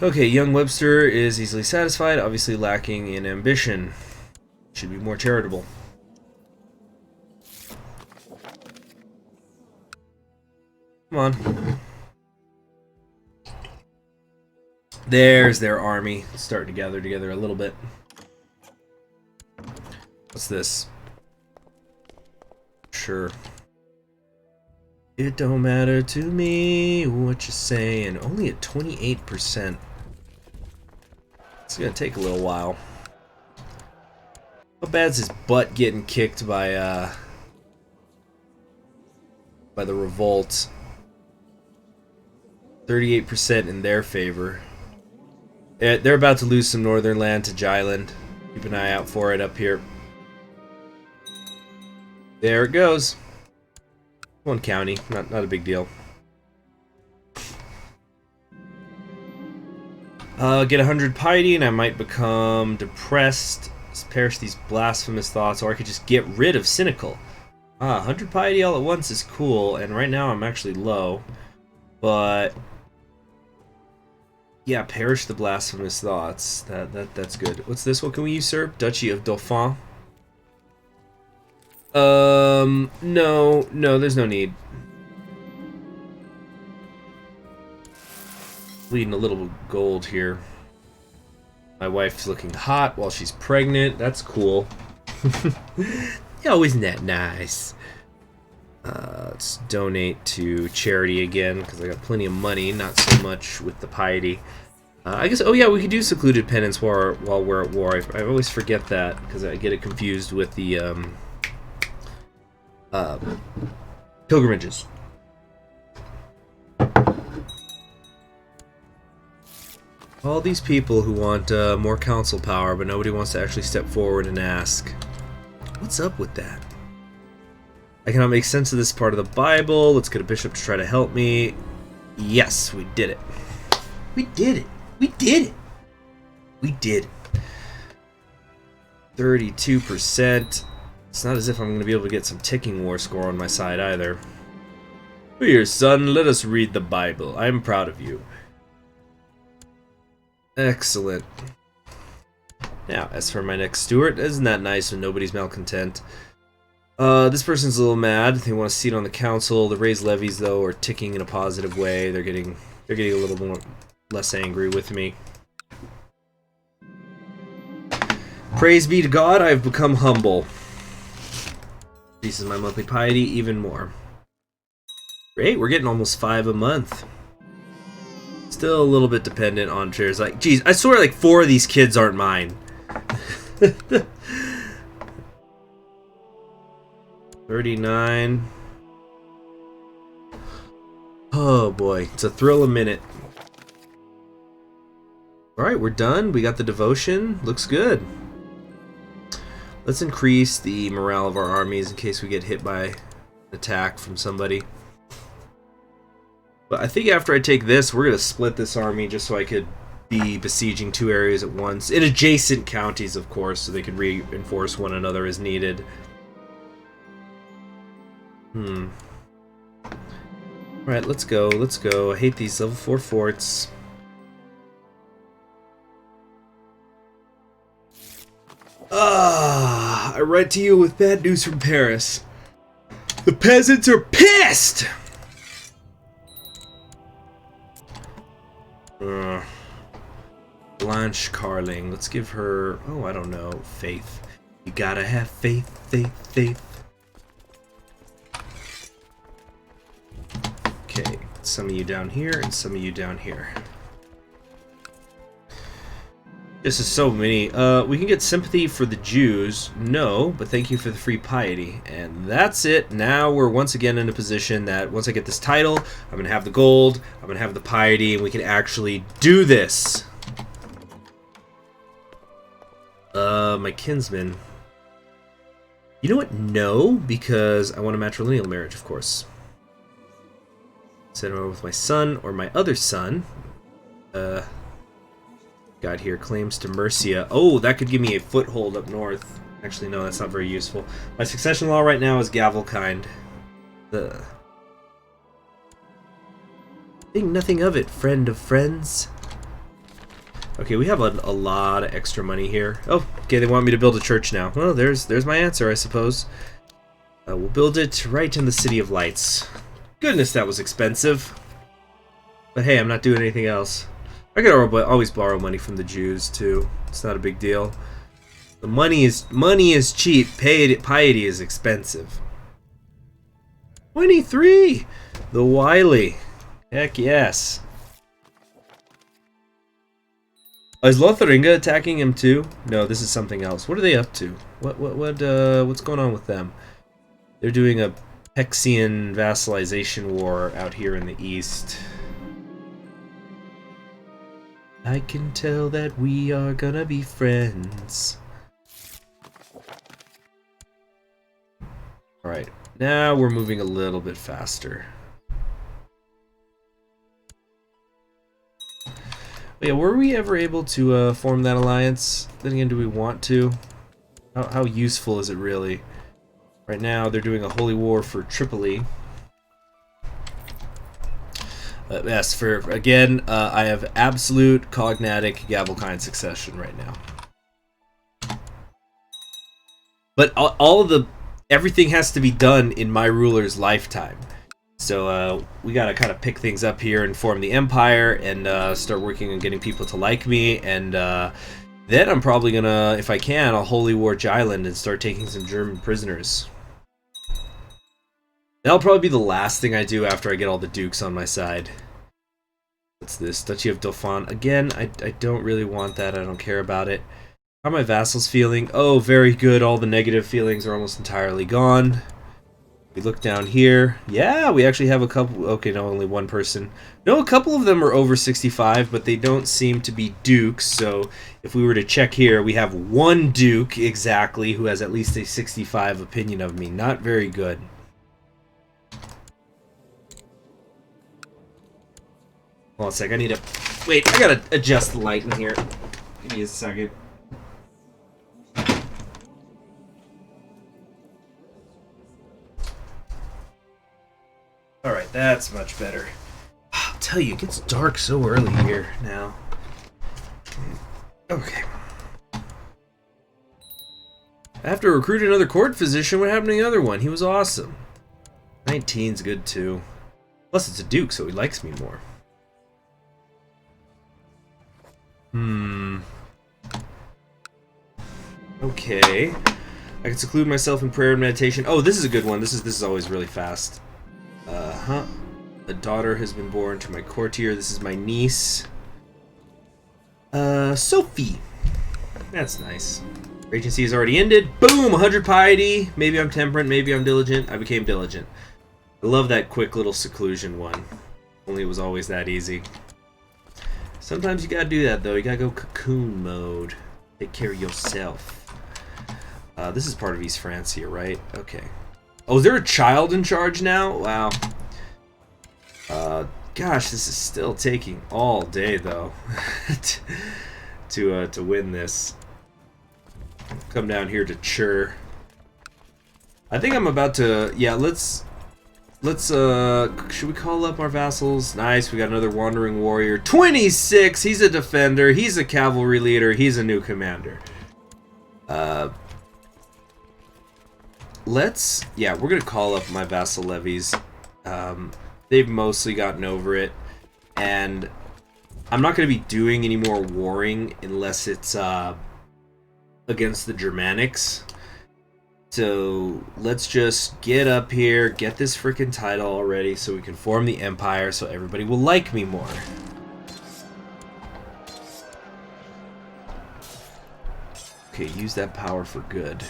Okay, young Webster is easily satisfied, obviously lacking in ambition. Should be more charitable. Come on. There's their army. Starting to gather together a little bit. What's this? Sure. It don't matter to me what you're saying. Only at 28%. It's gonna take a little while. How bad's his butt getting kicked by the revolt? 38% in their favor. They're about to lose some northern land to Jylland. Keep an eye out for it up here. There it goes. One county, not a big deal. Get 100 piety and I might become depressed, perish these blasphemous thoughts, or I could just get rid of cynical. 100 piety all at once is cool, and right now I'm actually low. But yeah, perish the blasphemous thoughts. That's good. What's this? What can we usurp? Duchy of Dauphin. No, there's no need. Bleeding a little gold here. My wife's looking hot while she's pregnant. That's cool. Oh, isn't that nice? Let's donate to charity again, because I got plenty of money, not so much with the piety. I guess, oh yeah, we could do secluded penance while we're at war. I always forget that, because I get it confused with the, pilgrimages. All these people who want more council power, but nobody wants to actually step forward and ask. What's up with that? I cannot make sense of this part of the Bible. Let's get a bishop to try to help me. Yes, we did it. We did it. We did it. We did it. 32%. It's not as if I'm going to be able to get some ticking war score on my side either. Here, son, let us read the Bible. I am proud of you. Excellent. Now, as for my next steward, isn't that nice when nobody's malcontent? This person's a little mad. They want a seat on the council. The raised levies, though, are ticking in a positive way. They're getting a little more less angry with me. Praise be to God, I have become humble. Increases my monthly piety even more. Great, we're getting almost 5 a month. Still a little bit dependent on shares. Like, geez, I swear like 4 of these kids aren't mine. 39. Oh boy, it's a thrill a minute. Alright, we're done. We got the devotion. Looks good. Let's increase the morale of our armies in case we get hit by an attack from somebody. But I think after I take this, we're going to split this army just so I could be besieging 2 areas at once. In adjacent counties, of course, so they can reinforce one another as needed. Alright, let's go, let's go. I hate these level 4 forts. I write to you with bad news from Paris. The peasants are pissed! Blanche Carling. Let's give her... Oh, I don't know. Faith. You gotta have faith, faith, faith. Okay. Some of you down here and some of you down here. This is so many. We can get sympathy for the Jews. No, but thank you for the free piety. And that's it. Now we're once again in a position that once I get this title, I'm going to have the gold, I'm going to have the piety, and we can actually do this. My kinsman. You know what? No, because I want a matrilineal marriage, of course. Set him over with my son or my other son. God here claims to Mercia. Oh, that could give me a foothold up north. Actually, no, that's not very useful. My succession law right now is Gavelkind. Think nothing of it, friend of friends. Okay, we have a lot of extra money here. Oh, okay, they want me to build a church now. Well, there's my answer, I suppose. We'll build it right in the City of Lights. Goodness, that was expensive. But hey, I'm not doing anything else. I could always borrow money from the Jews too. It's not a big deal. The money is cheap. Piety is expensive. 23. The Wily. Heck yes. Is Lotharinga attacking him too? No, this is something else. What are they up to? What's going on with them? They're doing a Pexian vassalization war out here in the east. I can tell that we are gonna be friends. Alright, now we're moving a little bit faster. But yeah, were we ever able to form that alliance? Then again, do we want to? How useful is it really? Right now, they're doing a holy war for Tripoli. Yes, again, I have absolute cognatic Gavelkind succession right now. But everything has to be done in my ruler's lifetime. So we gotta kind of pick things up here and form the empire and start working on getting people to like me. And then I'm probably gonna, if I can, I'll holy war Jylland and start taking some German prisoners. That'll probably be the last thing I do after I get all the dukes on my side. What's this? Duchy of Dauphin. Again, I don't really want that. I don't care about it. How are my vassals feeling? Oh, very good. All the negative feelings are almost entirely gone. We look down here. Yeah, we actually have a couple. Okay, no, only one person. No, a couple of them are over 65, but they don't seem to be dukes. So if we were to check here, we have one duke exactly who has at least a 65 opinion of me. Not very good. Hold on a sec, I need to... Wait, I gotta adjust the light in here. Give me a second. Alright, that's much better. I'll tell you, it gets dark so early here now. Okay. I have to recruit another court physician. What happened to the other one? He was awesome. 19's good too. Plus it's a duke, so he likes me more. Okay. I can seclude myself in prayer and meditation. Oh, this is a good one. This is always really fast. A daughter has been born to my courtier. This is my niece. Sophie. That's nice. Regency has already ended. Boom! 100 piety. Maybe I'm temperate, maybe I'm diligent. I became diligent. I love that quick little seclusion one. Only it was always that easy. Sometimes you gotta do that, though. You gotta go cocoon mode. Take care of yourself. This is part of East Francia, right? Okay. Oh, is there a child in charge now? Wow. Gosh, this is still taking all day though to win this. Come down here to Chur. I think I'm about to. Yeah, let's. Should we call up our vassals? Nice, we got another wandering warrior. 26. He's a defender. He's a cavalry leader. He's a new commander. Yeah, we're gonna call up my vassal levies. They've mostly gotten over it, and I'm not going to be doing any more warring unless it's against the Germanics. So let's just get up here, get this freaking title already so we can form the empire so everybody will like me more. Okay, use that power for good.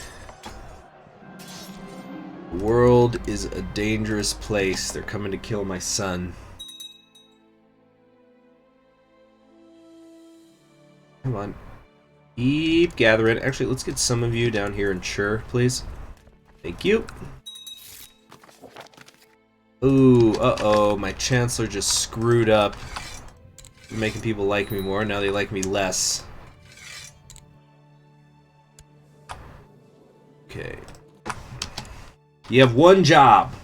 The world is a dangerous place. They're coming to kill my son. Come on. Keep gathering. Actually, let's get some of you down here in Chur, please. Thank you. Ooh, uh-oh. My Chancellor just screwed up. Making people like me more. Now they like me less. Okay. You have one job.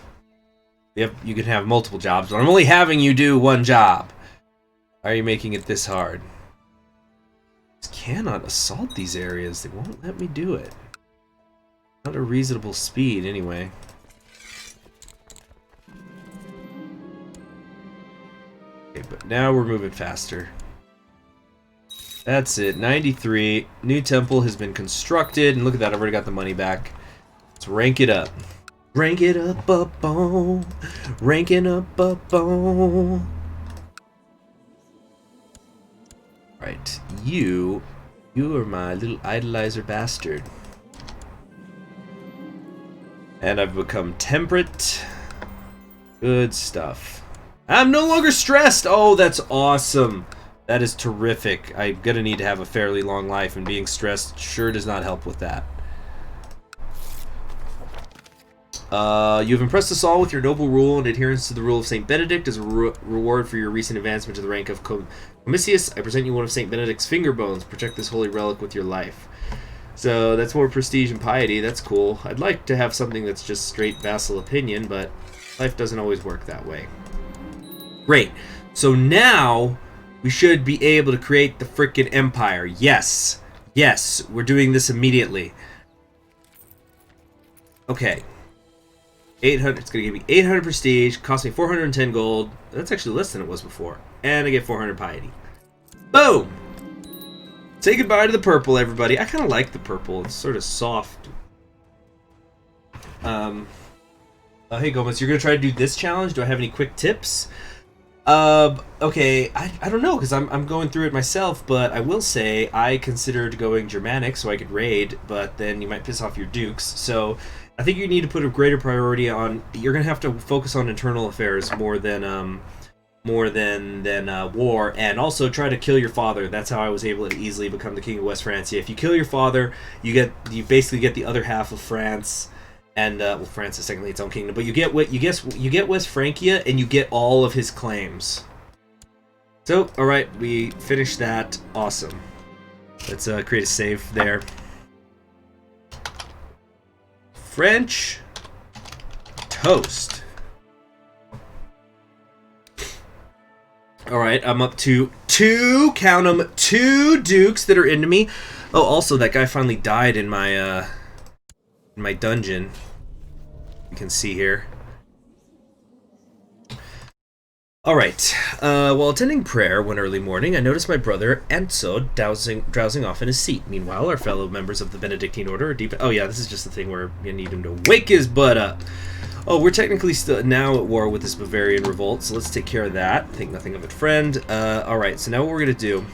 You can have multiple jobs, but I'm only having you do one job. Why are you making it this hard? I cannot assault these areas. They won't let me do it. Not a reasonable speed, anyway. Okay, but now we're moving faster. That's it. 93. New temple has been constructed, and look at that. I've already got the money back. Let's rank it up. Rank it up, on. Ranking up, on. Right, you are my little idolizer bastard. And I've become temperate. Good stuff. I'm no longer stressed. Oh, that's awesome. That is terrific. I'm gonna need to have a fairly long life, and being stressed sure does not help with that. You've impressed us all with your noble rule and adherence to the rule of St. Benedict. As a reward for your recent advancement to the rank of Comitius, I present you one of St. Benedict's finger bones. Protect this holy relic with your life. So that's more prestige and piety. That's cool. I'd like to have something that's just straight vassal opinion, but life doesn't always work that way. Great. So now we should be able to create the frickin' empire. Yes. Yes, we're doing this immediately. Okay. 800, it's going to give me 800 prestige, cost me 410 gold. That's actually less than it was before. And I get 400 piety. Boom! Say goodbye to the purple, everybody. I kind of like the purple. It's sort of soft. Hey, Gomez, you're going to try to do this challenge? Do I have any quick tips? Okay, I don't know, because I'm going through it myself, but I will say I considered going Germanic so I could raid, but then you might piss off your dukes, so I think you need to put a greater priority on. You're gonna have to focus on internal affairs more than war, and also try to kill your father. That's how I was able to easily become the king of West Francia. If you kill your father, you basically get the other half of France, and well, France is technically its own kingdom, but you get West Francia, and you get all of his claims. So, all right, we finished that. Awesome. Let's create a save there. French toast. Alright, I'm up to count them, 2 dukes that are into me. Oh, also, that guy finally died in my dungeon. You can see here. Alright, while attending prayer one early morning, I noticed my brother Enzo drowsing off in his seat. Meanwhile, our fellow members of the Benedictine Order are deep... Oh yeah, this is just the thing where you need him to wake his butt up. Oh, we're technically still now at war with this Bavarian revolt, so let's take care of that. Think nothing of it, friend. Alright, so now what we're gonna do...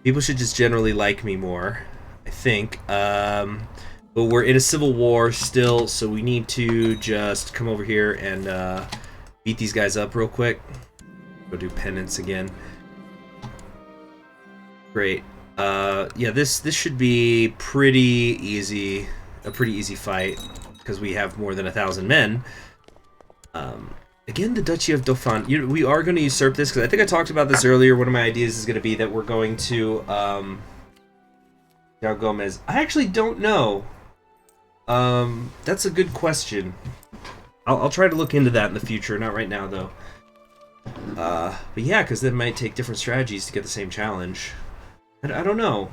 People should just generally like me more, I think. But we're in a civil war still, so we need to just come over here and beat these guys up real quick. Go do penance again. Great. Yeah, this should be pretty easy. A pretty easy fight because we have more than 1,000 men. Again, the Duchy of Dauphin. We are going to usurp this, because I think I talked about this earlier. One of my ideas is going to be that we're going to... Now, Gomez. I actually don't know. That's a good question. I'll try to look into that in the future. Not right now, though. But yeah, because that might take different strategies to get the same challenge. I don't know.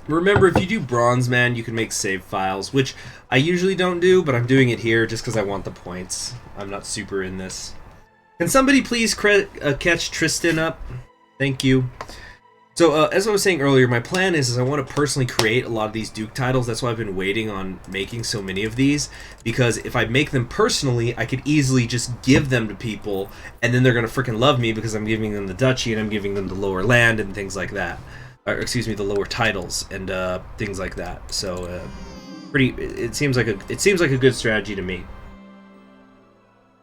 Remember, if you do Bronze Man, you can make save files, which I usually don't do, but I'm doing it here just because I want the points. I'm not super in this. Can somebody please catch Tristan up? Thank you. So, as I was saying earlier, my plan is I want to personally create a lot of these Duke titles. That's why I've been waiting on making so many of these, because if I make them personally, I could easily just give them to people, and then they're going to freaking love me because I'm giving them the duchy and I'm giving them the lower land and things like that. Or, excuse me, the lower titles and things like that. So, it seems like a good strategy to me.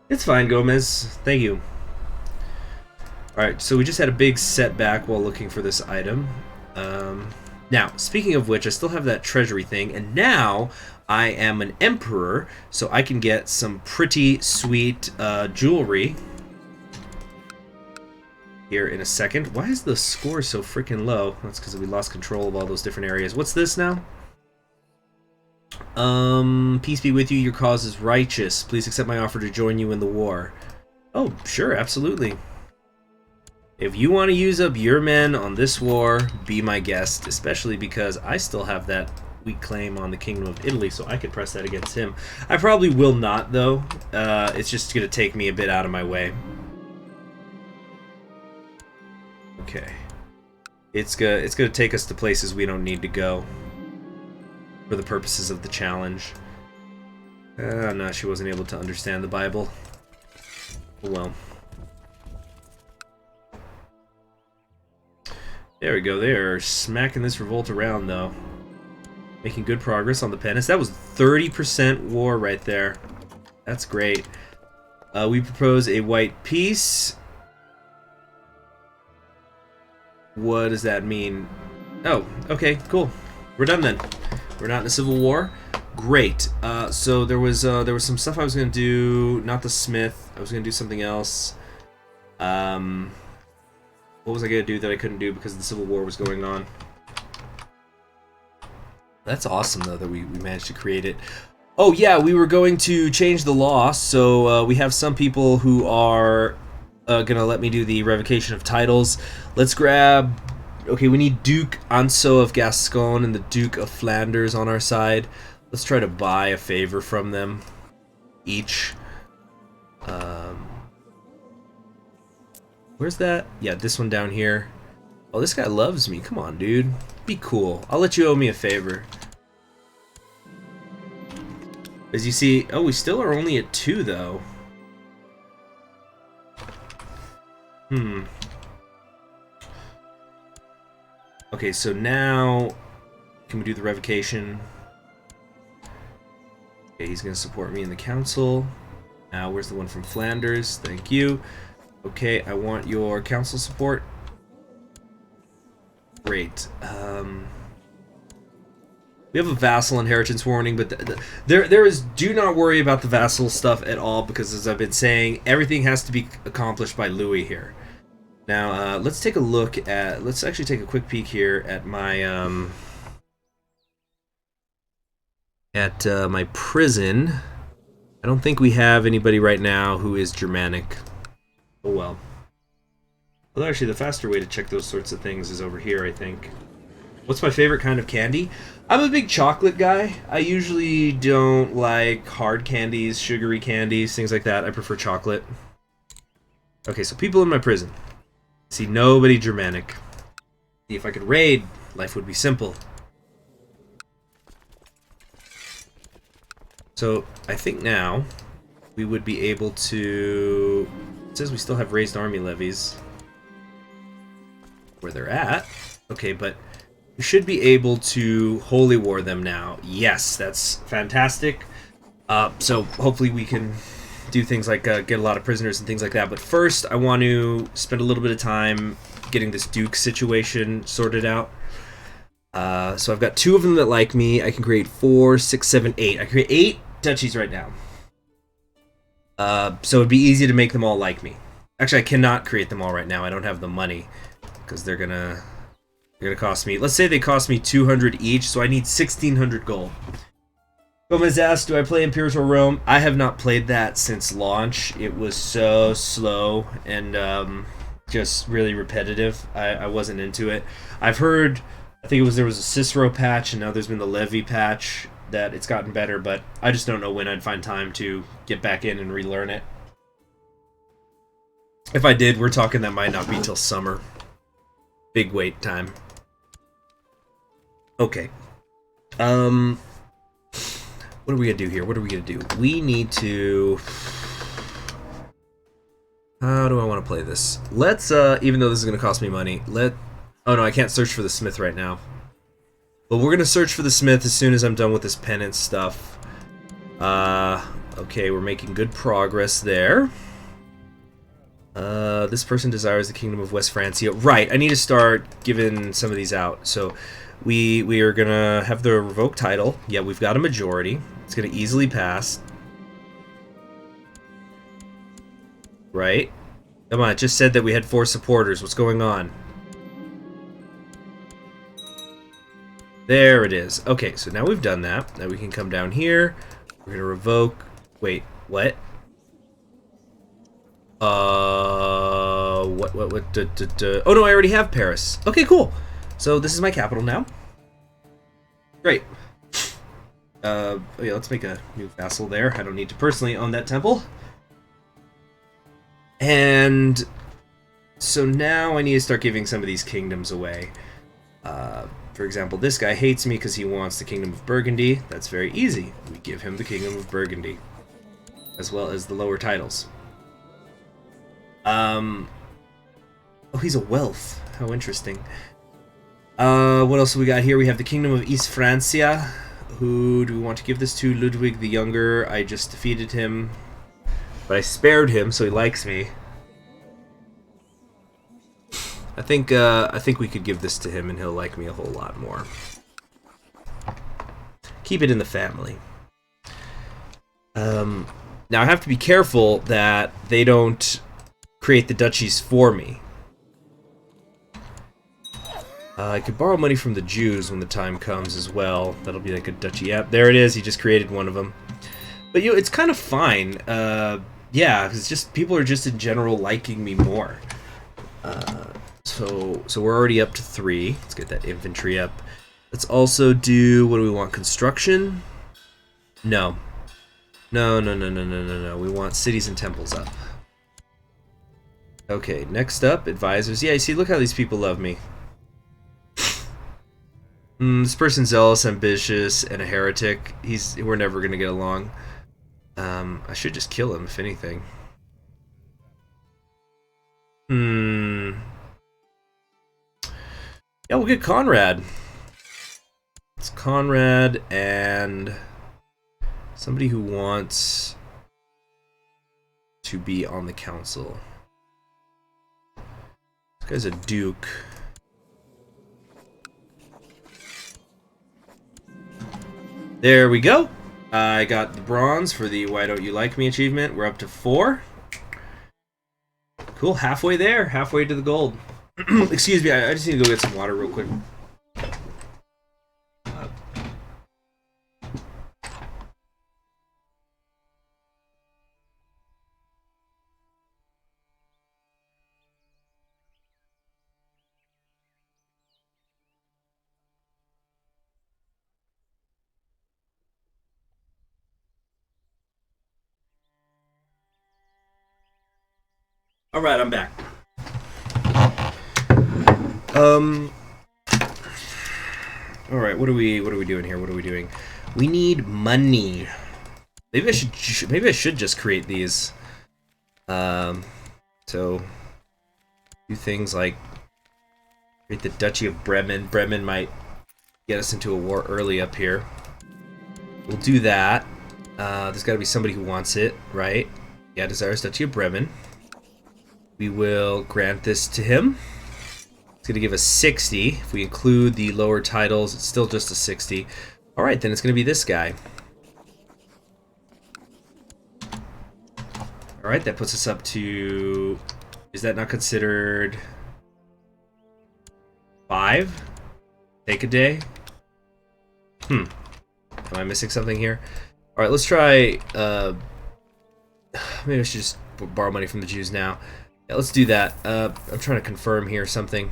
It's fine, Gomez. Thank you. Alright, so we just had a big setback while looking for this item. Now, speaking of which, I still have that treasury thing, and now I am an emperor, so I can get some pretty sweet jewelry here in a second. Why is the score so freaking low? That's because we lost control of all those different areas. What's this now? Peace be with you, your cause is righteous. Please accept my offer to join you in the war. Oh, sure, absolutely. If you want to use up your men on this war, be my guest, especially because I still have that weak claim on the Kingdom of Italy, so I could press that against him. I probably will not, though. It's just going to take me a bit out of my way. Okay. It's gonna take us to places we don't need to go for the purposes of the challenge. No, she wasn't able to understand the Bible. Oh well. There we go. They are smacking this revolt around, though. Making good progress on the Penice. That was 30% war right there. That's great. We propose a white peace. What does that mean? Oh, okay, cool. We're done then. We're not in a civil war. Great. So there was some stuff I was gonna do. Not the Smith. I was gonna do something else. What was I gonna do that I couldn't do because the Civil War was going on? That's awesome, though, that we managed to create it. Oh yeah, we were going to change the law, so we have some people who are gonna let me do the revocation of titles. Let's grab... Okay, we need Duke Anso of Gascon and the Duke of Flanders on our side. Let's try to buy a favor from them each. Where's that? Yeah, this one down here. Oh, this guy loves me. Come on, dude. Be cool. I'll let you owe me a favor. As you see... Oh, we still are only at 2, though. Okay, so now... Can we do the revocation? Okay, he's going to support me in the council. Now, where's the one from Flanders? Thank you. Okay, I want your council support. Great. We have a vassal inheritance warning, but there is... Do not worry about the vassal stuff at all, because as I've been saying, everything has to be accomplished by Louis here. Now, let's take a look at... Let's actually take a quick peek here at my... my prison. I don't think we have anybody right now who is Germanic. Oh well. Well, actually, the faster way to check those sorts of things is over here, I think. What's my favorite kind of candy? I'm a big chocolate guy. I usually don't like hard candies, sugary candies, things like that. I prefer chocolate. Okay, so people in my prison. See, nobody Germanic. See, if I could raid, life would be simple. So, I think now we would be able to... It says we still have raised army levies. Where they're at. Okay, but we should be able to holy war them now. Yes, that's fantastic. So hopefully we can do things like get a lot of prisoners and things like that. But first, I want to spend a little bit of time getting this Duke situation sorted out. So I've got 2 of them that like me. I can create 4, 6, 7, 8. I create 8 duchies right now. So it'd be easy to make them all like me. Actually, I cannot create them all right now. I don't have the money because they're gonna cost me. Let's say they cost me 200 each, so I need 1,600 gold. Gomez asked, do I play Imperator Rome? I have not played that since launch. It was so slow and just really repetitive. I wasn't into it. I've heard, I think there was a Cicero patch, and now there's been the Levy patch, that it's gotten better, but I just don't know when I'd find time to get back in and relearn it. If I did, we're talking that might not be till summer. Big wait time. Okay. What are we gonna do here? What are we gonna do? We need to... How do I want to play this? Let's, even though this is gonna cost me money, oh no, I can't search for the smith right now. But we're gonna search for the smith as soon as I'm done with this penance stuff. Okay, we're making good progress there. This person desires the kingdom of West Francia. Right, I need to start giving some of these out. So we are gonna have the revoked title. Yeah, we've got a majority. It's gonna easily pass. Right? Come on, it just said that we had 4 supporters. What's going on? There it is. Okay, so now we've done that. Now we can come down here. We're gonna revoke. Wait, what? What? Oh no, I already have Paris. Okay, cool. So this is my capital now. Great. Oh yeah, let's make a new vassal there. I don't need to personally own that temple. And so now I need to start giving some of these kingdoms away. For example, this guy hates me because he wants the Kingdom of Burgundy. That's very easy. We give him the Kingdom of Burgundy, as well as the lower titles. Oh, he's a wealth. How interesting. What else do we got here? We have the Kingdom of East Francia. Who do we want to give this to? Ludwig the Younger. I just defeated him, but I spared him, so he likes me. I think we could give this to him, and he'll like me a whole lot more. Keep it in the family. Now I have to be careful that they don't create the duchies for me. I could borrow money from the Jews when the time comes as well. That'll be like a duchy. Yep, there it is. He just created one of them. But you know, it's kind of fine. Yeah, it's just people are just in general liking me more. So we're already up to 3. Let's get that infantry up. Let's also do, what do we want? Construction? No. No. We want cities and temples up. Okay, next up, advisors. Yeah, you see, look how these people love me. This person's zealous, ambitious, and a heretic. We're never gonna get along. I should just kill him, if anything. Yeah, we'll get Conrad. It's Conrad and somebody who wants to be on the council. This guy's a duke. There we go. I got the bronze for the Why Don't You Like Me achievement. We're up to 4. Cool, halfway there. Halfway to the gold. Excuse me, I just need to go get some water real quick. All right, I'm back. All right, what are we doing here? What are we doing? We need money. Maybe I should just create these. So do things like create the Duchy of Bremen. Bremen might get us into a war early up here. We'll do that. There's got to be somebody who wants it, right? Yeah, desires Duchy of Bremen. We will grant this to him. It's going to give us 60. If we include the lower titles, it's still just a 60. Alright, then it's going to be this guy. Alright, that puts us up to... Is that not considered... 5? Take a day? Am I missing something here? Alright, let's try... maybe I should just borrow money from the Jews now. Yeah, let's do that. I'm trying to confirm here something.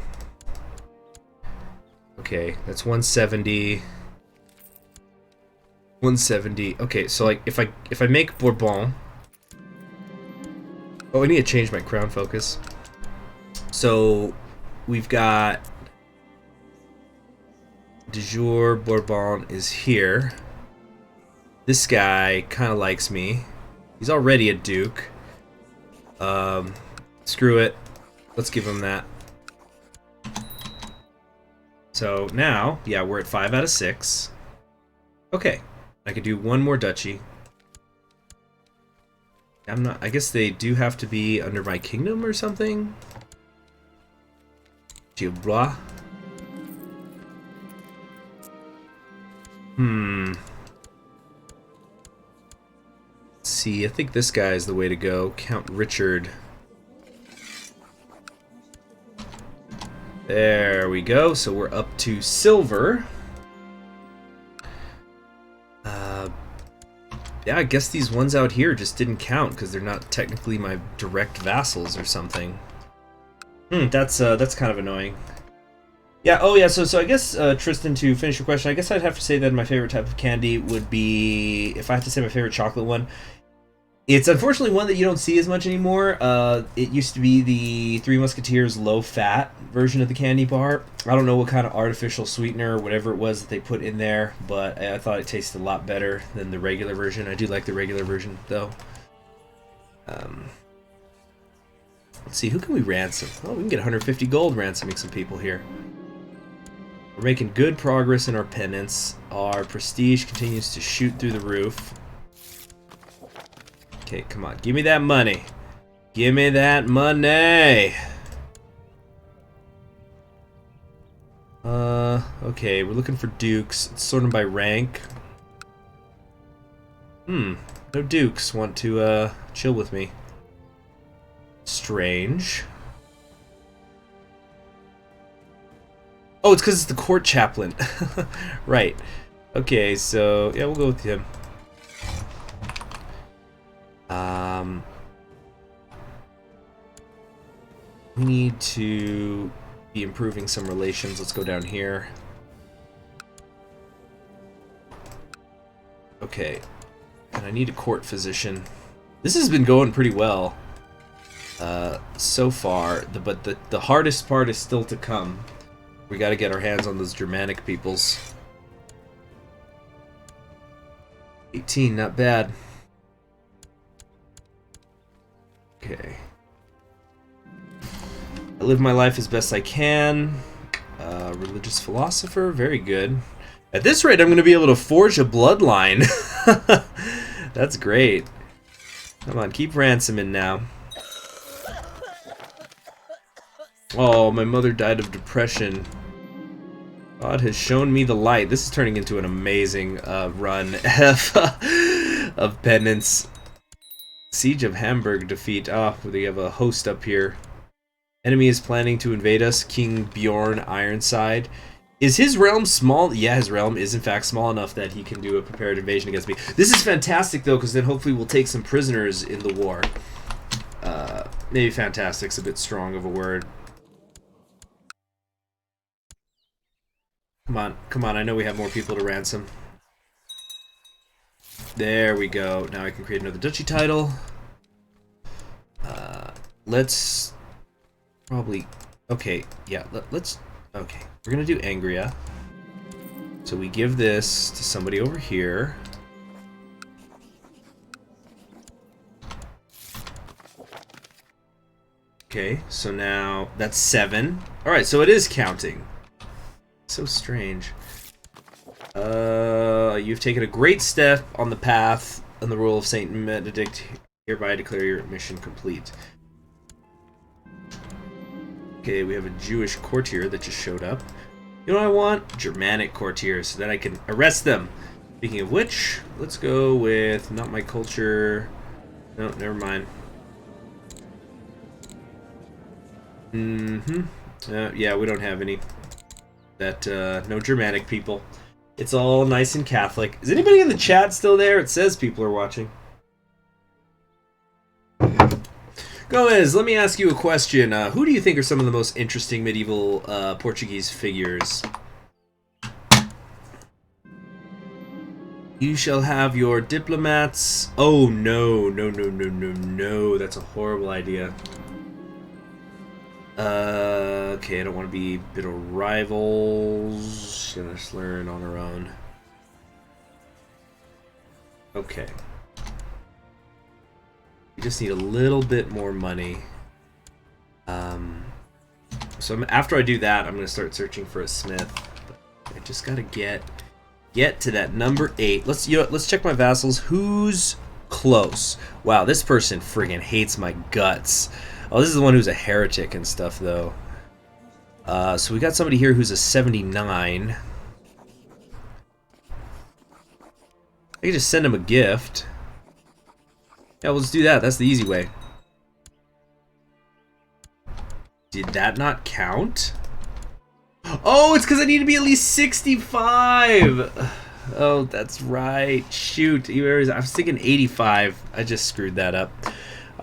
Okay, that's 170. 170. Okay, so like if I make Bourbon... Oh, I need to change my crown focus. So we've got de jure Bourbon is here. This guy kind of likes me. He's already a duke. Screw it. Let's give him that. So now, yeah, we're at 5 out of 6. Okay, I could do one more duchy. I'm not. I guess they do have to be under my kingdom or something. Gilbrois. Let's see, I think this guy is the way to go. Count Richard. There we go. So we're up to silver. Yeah, I guess these ones out here just didn't count because they're not technically my direct vassals or something. That's kind of annoying. Yeah, oh yeah, so I guess, Tristan, to finish your question, I guess I'd have to say that my favorite type of candy would be, if I have to say my favorite chocolate one, it's unfortunately one that you don't see as much anymore. It used to be the Three Musketeers low-fat version of the candy bar. I don't know what kind of artificial sweetener or whatever it was that they put in there, but I thought it tasted a lot better than the regular version. I do like the regular version, though. Let's see, who can we ransom? Oh, we can get 150 gold ransoming some people here. We're making good progress in our penance. Our prestige continues to shoot through the roof. Okay, come on. Give me that money. Give me that money. Okay, we're looking for dukes. Let's sort them by rank. No dukes want to, chill with me. Strange. Oh, it's because it's the court chaplain. Right. Okay, so, yeah, we'll go with him. We need to be improving some relations. Let's go down here. Okay. And I need a court physician. This has been going pretty well so far, but the hardest part is still to come. We gotta get our hands on those Germanic peoples. 18, not bad. Okay. I live my life as best I can. Religious philosopher, very good. At this rate, I'm going to be able to forge a bloodline. That's great. Come on, keep ransoming now. Oh, my mother died of depression. God has shown me the light. This is turning into an amazing run of penance. Siege of Hamburg defeat. Ah, we have a host up here. Enemy is planning to invade us. King Bjorn Ironside. Is his realm small? Yeah, his realm is in fact small enough that he can do a prepared invasion against me. This is fantastic though, because then hopefully we'll take some prisoners in the war. Maybe fantastic's a bit strong of a word. Come on, come on, I know we have more people to ransom. There we go. Now I can create another duchy title. Let's probably... Okay, yeah, let's... Okay, we're gonna do Angria. So we give this to somebody over here. Okay, so now that's 7. Alright, so it is counting. So strange. You've taken a great step on the path on the rule of Saint Benedict. Hereby declare your mission complete. Okay, we have a Jewish courtier that just showed up. You know what I want? Germanic courtiers, so that I can arrest them. Speaking of which, let's go with not my culture. No, never mind. Mm-hmm. Yeah, we don't have any. No Germanic people. It's all nice and Catholic. Is anybody in the chat still there? It says people are watching. Gomez, let me ask you a question. Who do you think are some of the most interesting medieval Portuguese figures? You shall have your diplomats. Oh, no. No. That's a horrible idea. Okay, I don't want to be bitter rivals. She's gonna just learn on her own. Okay. We just need a little bit more money. So after I do that, I'm gonna start searching for a smith. But I just gotta get to that number 8. Let's check my vassals. Who's close? Wow, this person friggin' hates my guts. Oh, this is the one who's a heretic and stuff, though. So we got somebody here who's a 79. I can just send him a gift. Yeah, we'll just do that. That's the easy way. Did that not count? Oh, it's because I need to be at least 65! Oh, that's right. Shoot. I was thinking 85. I just screwed that up.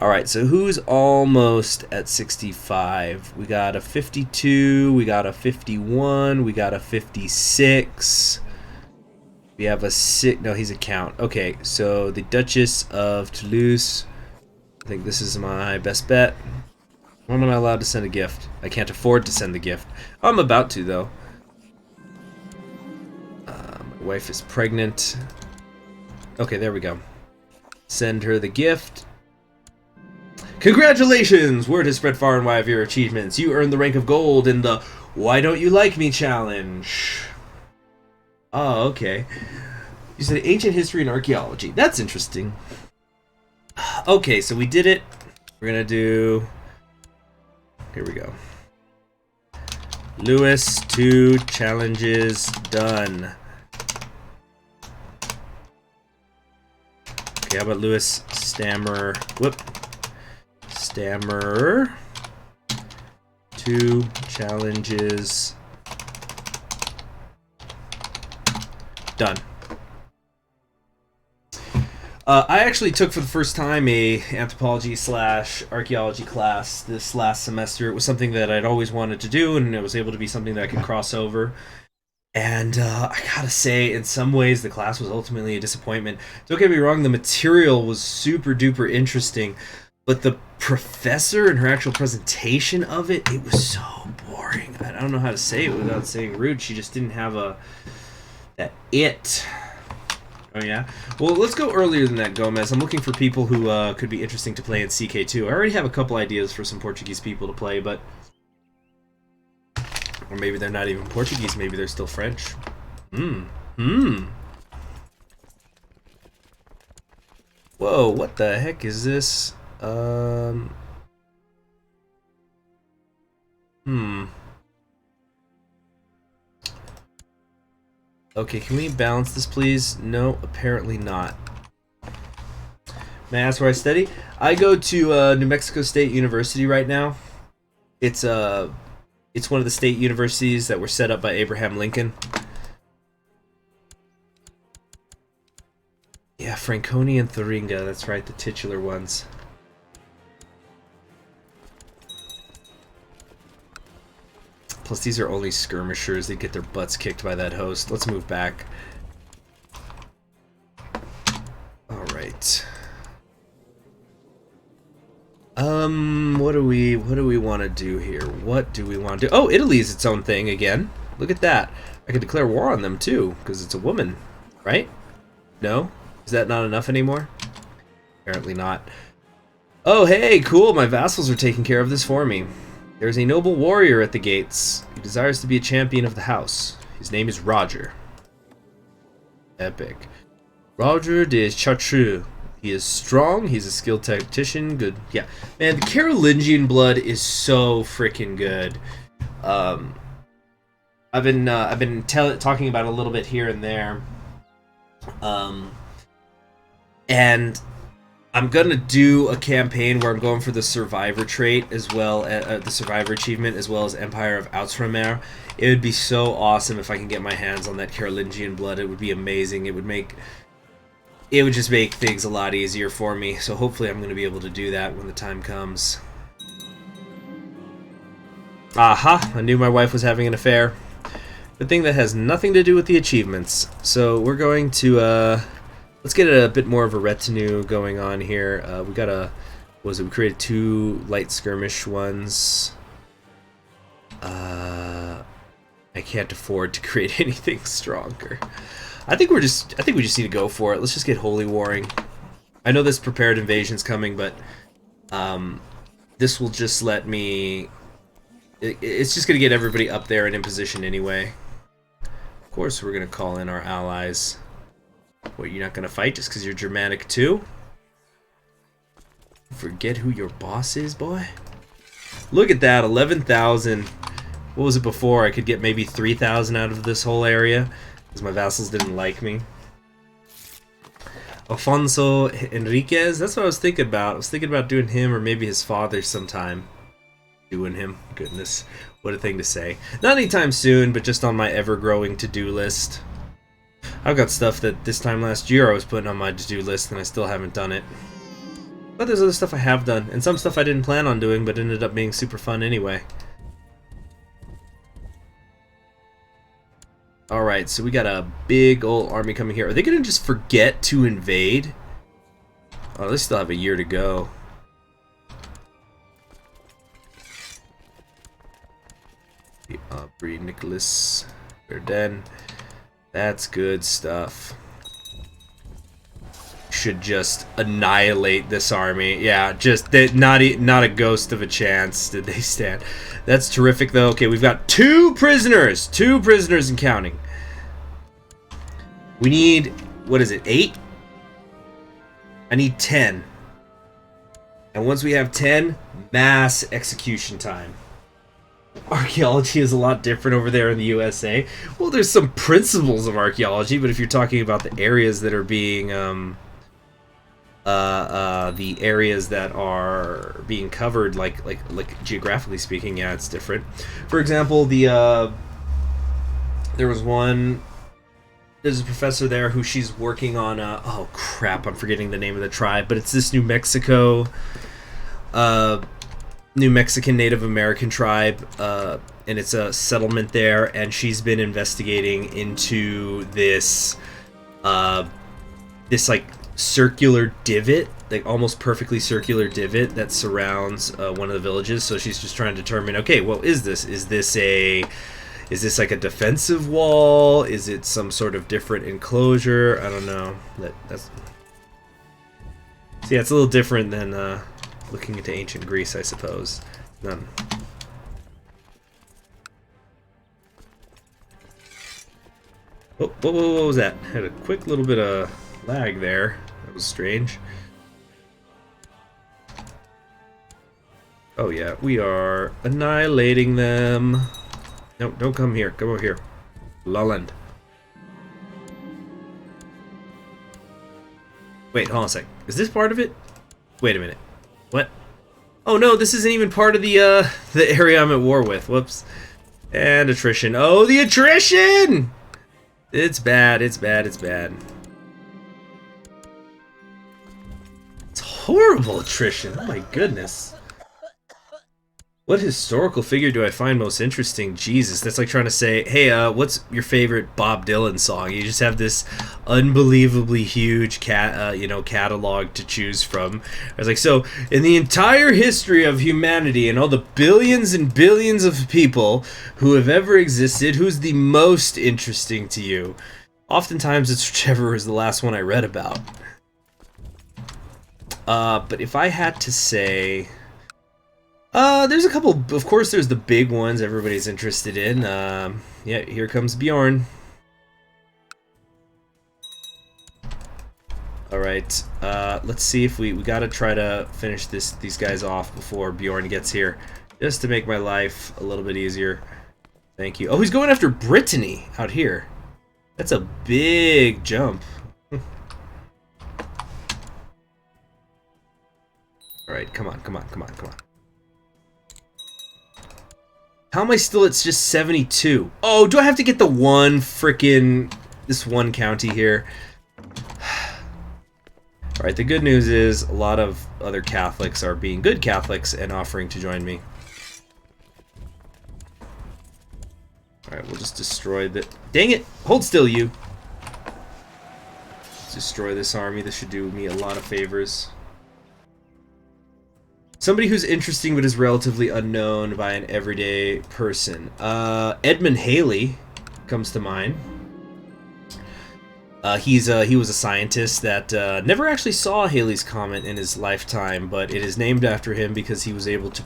Alright, so who's almost at 65? We got a 52, we got a 51, we got a 56. We have a 6. No, he's a count. Okay, so the Duchess of Toulouse. I think this is my best bet. When am I allowed to send a gift? I can't afford to send the gift. I'm about to, though. My wife is pregnant. Okay, there we go. Send her the gift. Congratulations! Word has spread far and wide of your achievements. You earned the rank of gold in the Why Don't You Like Me challenge. Oh, okay. You said ancient history and archaeology. That's interesting. Okay, so we did it. We're gonna do... Here we go. Lewis, 2 challenges done. Okay, how about Lewis, Stammerer? Whoop. Stammerer. 2 challenges done. I actually took for the first time a anthropology / archaeology class this last semester. It was something that I'd always wanted to do, and it was able to be something that I could cross over. And I gotta say, in some ways, the class was ultimately a disappointment. Don't get me wrong, the material was super duper interesting, but the professor and her actual presentation of it, it was so boring. I don't know how to say it without saying rude. She just didn't have that it. Oh yeah? Well, let's go earlier than that, Gomez. I'm looking for people who could be interesting to play in CK2. I already have a couple ideas for some Portuguese people to play, but... Or maybe they're not even Portuguese, maybe they're still French. Whoa, what the heck is this? Okay, can we balance this, please? No, apparently not. May I ask where I study? I go to New Mexico State University right now. It's one of the state universities that were set up by Abraham Lincoln. Yeah, Franconi and Thuringia, that's right, the titular ones. Plus, these are only skirmishers. They get their butts kicked by that host. Let's move back. All right. What do we want to do here? What do we want to do? Oh, Italy's its own thing again. Look at that. I could declare war on them too, because it's a woman, right? No? Is that not enough anymore? Apparently not. Oh, hey, cool. My vassals are taking care of this for me. There's a noble warrior at the gates. He desires to be a champion of the house. His name is Roger. Epic. Roger de Chartreux. He is strong. He's a skilled tactician. Good. Yeah. Man, the Carolingian blood is so freaking good. I've been talking about it a little bit here and there. And I'm gonna do a campaign where I'm going for the Survivor trait as well, the Survivor achievement, as well as Empire of Outremer. It would be so awesome if I can get my hands on that Carolingian blood. It would be amazing. It would just make things a lot easier for me. So hopefully I'm gonna be able to do that when the time comes. Aha! I knew my wife was having an affair. Good thing that has nothing to do with the achievements. So we're going to let's get a bit more of a retinue going on here. We got we created 2 light skirmish ones. I can't afford to create anything stronger. I think we just need to go for it. Let's just get holy warring. I know this prepared invasion's coming, but this will just let me. It's just gonna get everybody up there and in position anyway. Of course, we're gonna call in our allies. What, you're not gonna fight just because you're Germanic too? Forget who your boss is, boy? Look at that, 11,000. What was it before? I could get maybe 3,000 out of this whole area because my vassals didn't like me. Alfonso Enriquez, that's what I was thinking about. I was thinking about doing him or maybe his father sometime. Doing him. Goodness, what a thing to say. Not anytime soon, but just on my ever-growing to-do list. I've got stuff that this time last year I was putting on my to-do list and I still haven't done it. But there's other stuff I have done, and some stuff I didn't plan on doing but ended up being super fun anyway. Alright, so we got a big old army coming here. Are they gonna just forget to invade? Oh, they still have a year to go. The Aubrey, Nicholas, Verden. That's good stuff. Should just annihilate this army. Yeah, just not a ghost of a chance did they stand. That's terrific, though. Okay, we've got 2 prisoners. 2 prisoners and counting. We need, what is it, 8? I need 10. And once we have 10, mass execution time. Archaeology is a lot different over there in the USA. Well, there's some principles of archaeology, but if you're talking about the areas that are being the areas that are being covered, like geographically speaking, yeah, it's different. For example, there's a professor there who she's working on oh crap, I'm forgetting the name of the tribe, but it's this New Mexican Native American tribe, and it's a settlement there, and she's been investigating into this like circular divot, like almost perfectly circular divot that surrounds one of the villages. So she's just trying to determine, okay, well, is this like a defensive wall? Is it some sort of different enclosure? I don't know. That's so yeah, it's a little different than looking into ancient Greece, I suppose. None. Oh, what was that? Had a quick little bit of lag there. That was strange. Oh yeah, we are annihilating them. No, don't come here. Come over here. Lulland. Wait, hold on a sec. Is this part of it? Wait a minute. What? Oh no, this isn't even part of the area I'm at war with. Whoops. And attrition. Oh, the attrition! It's bad, it's bad, it's bad. It's horrible attrition. Oh my goodness. What historical figure do I find most interesting? Jesus, that's like trying to say, hey, what's your favorite Bob Dylan song? You just have this unbelievably huge catalog to choose from. I was like, so in the entire history of humanity and all the billions and billions of people who have ever existed, who's the most interesting to you? Oftentimes it's whichever is the last one I read about. But if I had to say... there's a couple, of course there's the big ones everybody's interested in. Yeah, here comes Bjorn. Alright, let's see if we gotta try to finish these guys off before Bjorn gets here. Just to make my life a little bit easier. Thank you. Oh, he's going after Brittany out here. That's a big jump. Alright, come on, come on, come on, come on. How am I still at just 72? Oh, do I have to get the one frickin' this one county here? Alright, the good news is a lot of other Catholics are being good Catholics and offering to join me. Alright, we'll just destroy the... Dang it! Hold still, you! Let's destroy this army. This should do me a lot of favors. Somebody who's interesting but is relatively unknown by an everyday person. Edmund Halley comes to mind. He was a scientist that never actually saw Halley's Comet in his lifetime, but it is named after him because he was able to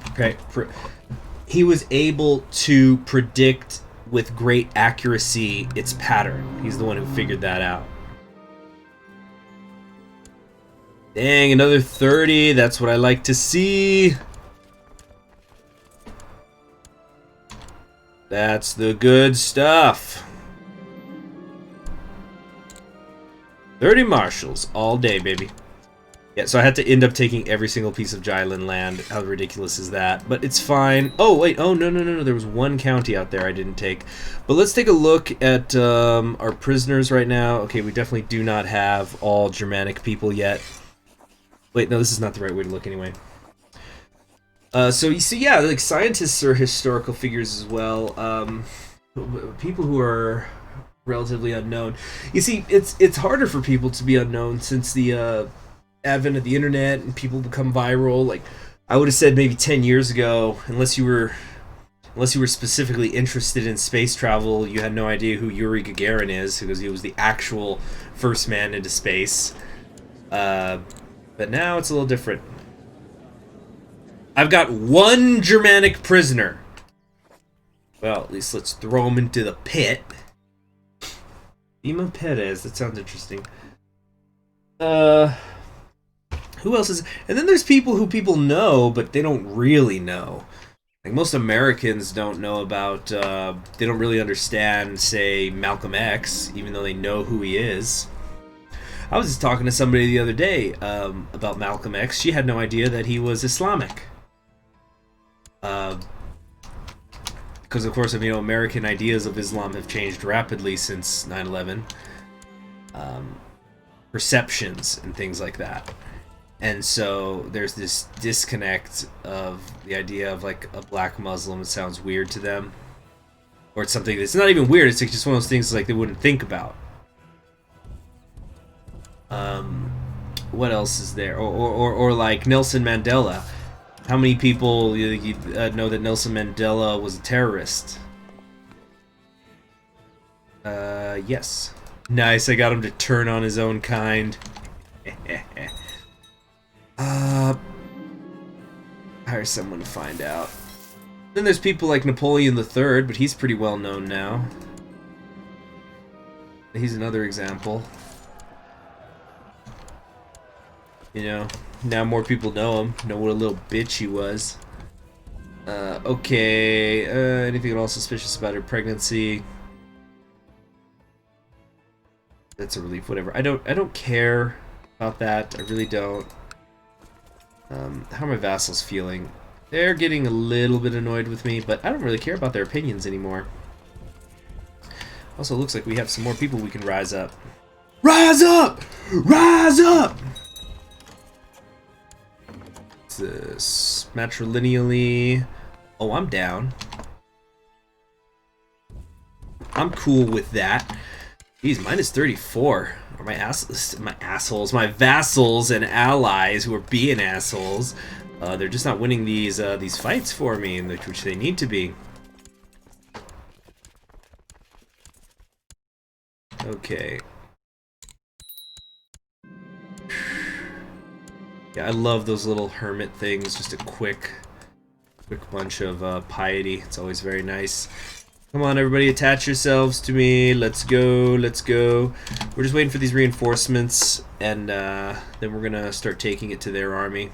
predict with great accuracy its pattern. He's the one who figured that out. Dang, another 30. That's what I like to see. That's the good stuff. 30 marshals all day, baby. Yeah, so I had to end up taking every single piece of Jylin land. How ridiculous is that? But it's fine. Oh, wait. Oh, no. There was one county out there I didn't take. But let's take a look at our prisoners right now. Okay, we definitely do not have all Germanic people yet. Wait, no, this is not the right way to look anyway. So you see, yeah, like scientists are historical figures as well. People who are relatively unknown. You see, it's harder for people to be unknown since the advent of the internet and people become viral. Like I would have said maybe 10 years ago, unless you were specifically interested in space travel, you had no idea who Yuri Gagarin is because he was the actual first man into space. But now it's a little different. I've got one Germanic prisoner. Well, at least let's throw him into the pit. Ima Perez, that sounds interesting. Who else is... And then there's people who people know, but they don't really know. Like, most Americans don't know about... they don't really understand, say, Malcolm X, even though they know who he is. I was just talking to somebody the other day about Malcolm X. She had no idea that he was Islamic. Because, of course, American ideas of Islam have changed rapidly since 9/11. Perceptions and things like that. And so there's this disconnect of the idea of, like, a black Muslim. It sounds weird to them. Or it's something that's not even weird. It's just one of those things, like, they wouldn't think about. What else is there? Or like Nelson Mandela. How many people you know that Nelson Mandela was a terrorist? Yes. Nice, I got him to turn on his own kind. Hire someone to find out. Then there's people like Napoleon III, but he's pretty well known now. He's another example. You know, now more people know him, know what a little bitch he was. Okay, anything at all suspicious about her pregnancy? That's a relief, whatever. I don't care about that, I really don't. How are my vassals feeling? They're getting a little bit annoyed with me, but I don't really care about their opinions anymore. Also, looks like we have some more people we can rise up. Rise up! Rise up! This matrilineally. Oh, I'm down. I'm cool with that. Geez, mine is 34. Or my assholes, my vassals and allies who are being assholes. They're just not winning these fights for me, which they need to be. Okay. Yeah, I love those little hermit things. Just a quick bunch of piety. It's always very nice. Come on, everybody, attach yourselves to me. Let's go, let's go. We're just waiting for these reinforcements, and then we're gonna start taking it to their army.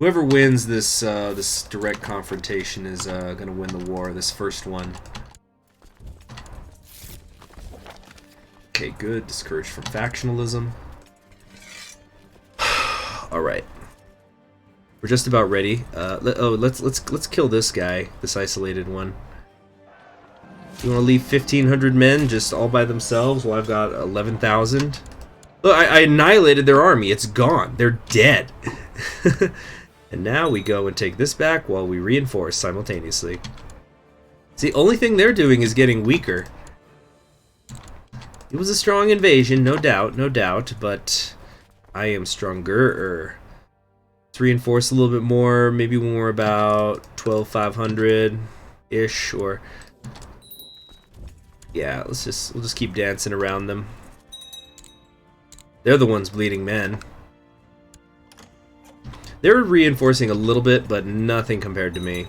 Whoever wins this this direct confrontation is gonna win the war. This first one. Okay, good. Discouraged from factionalism. All right. We're just about ready. Let's kill this guy, this isolated one. You want to leave 1,500 men just all by themselves while I've got 11,000? Look, I annihilated their army. It's gone. They're dead. And now we go and take this back while we reinforce simultaneously. See, the only thing they're doing is getting weaker. It was a strong invasion, no doubt, but I am stronger. Let's reinforce a little bit more, maybe when we're about 12,500-ish, or... Yeah, we'll just keep dancing around them. They're the ones bleeding men. They're reinforcing a little bit, but nothing compared to me.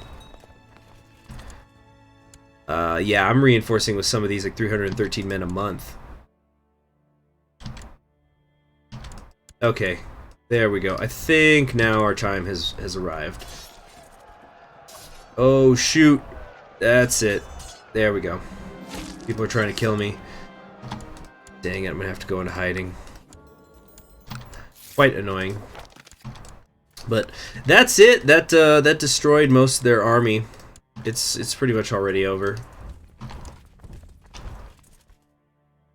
Yeah, I'm reinforcing with some of these, like 313 men a month. Okay, there we go. I think now our time has arrived. Oh, shoot. That's it. There we go. People are trying to kill me. Dang it, I'm gonna have to go into hiding. Quite annoying. But that's it. That destroyed most of their army. It's pretty much already over.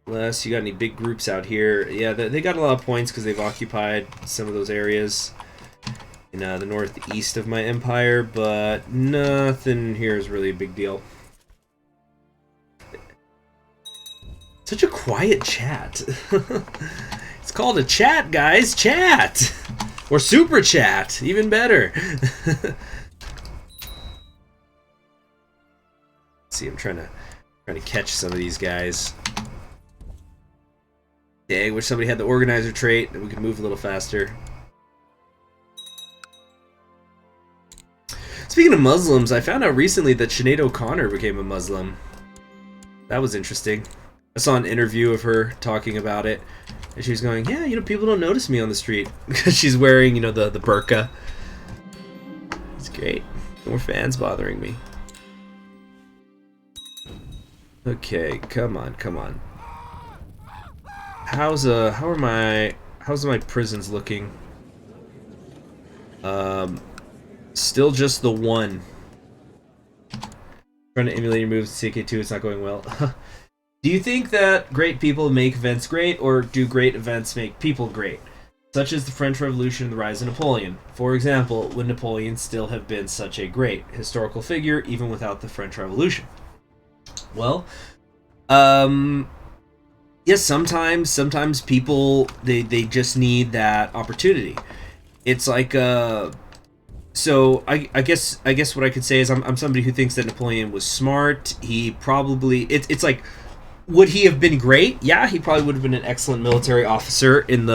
Unless you got any big groups out here. Yeah, they got a lot of points because they've occupied some of those areas in the northeast of my empire, but nothing here is really a big deal. Such a quiet chat. It's called a chat, guys. Chat! Or super chat, even better. See, I'm trying to catch some of these guys. Dang, wish somebody had the organizer trait that we could move a little faster. Speaking of Muslims, I found out recently that Sinead O'Connor became a Muslim. That was interesting. I saw an interview of her talking about it. And she was going, yeah, you know, people don't notice me on the street because she's wearing, you know, the burqa. It's great. No more fans bothering me. Okay, come on. How's my prisons looking? Still just the one. Trying to emulate your moves in CK2, it's not going well. Do you think that great people make events great, or do great events make people great? Such as the French Revolution and the rise of Napoleon. For example, would Napoleon still have been such a great historical figure even without the French Revolution? Well, yes, sometimes people, they just need that opportunity. It's like, so I guess what I could say is I'm somebody who thinks that Napoleon was smart. He probably, it's like, would he have been great? Yeah, he probably would have been an excellent military officer even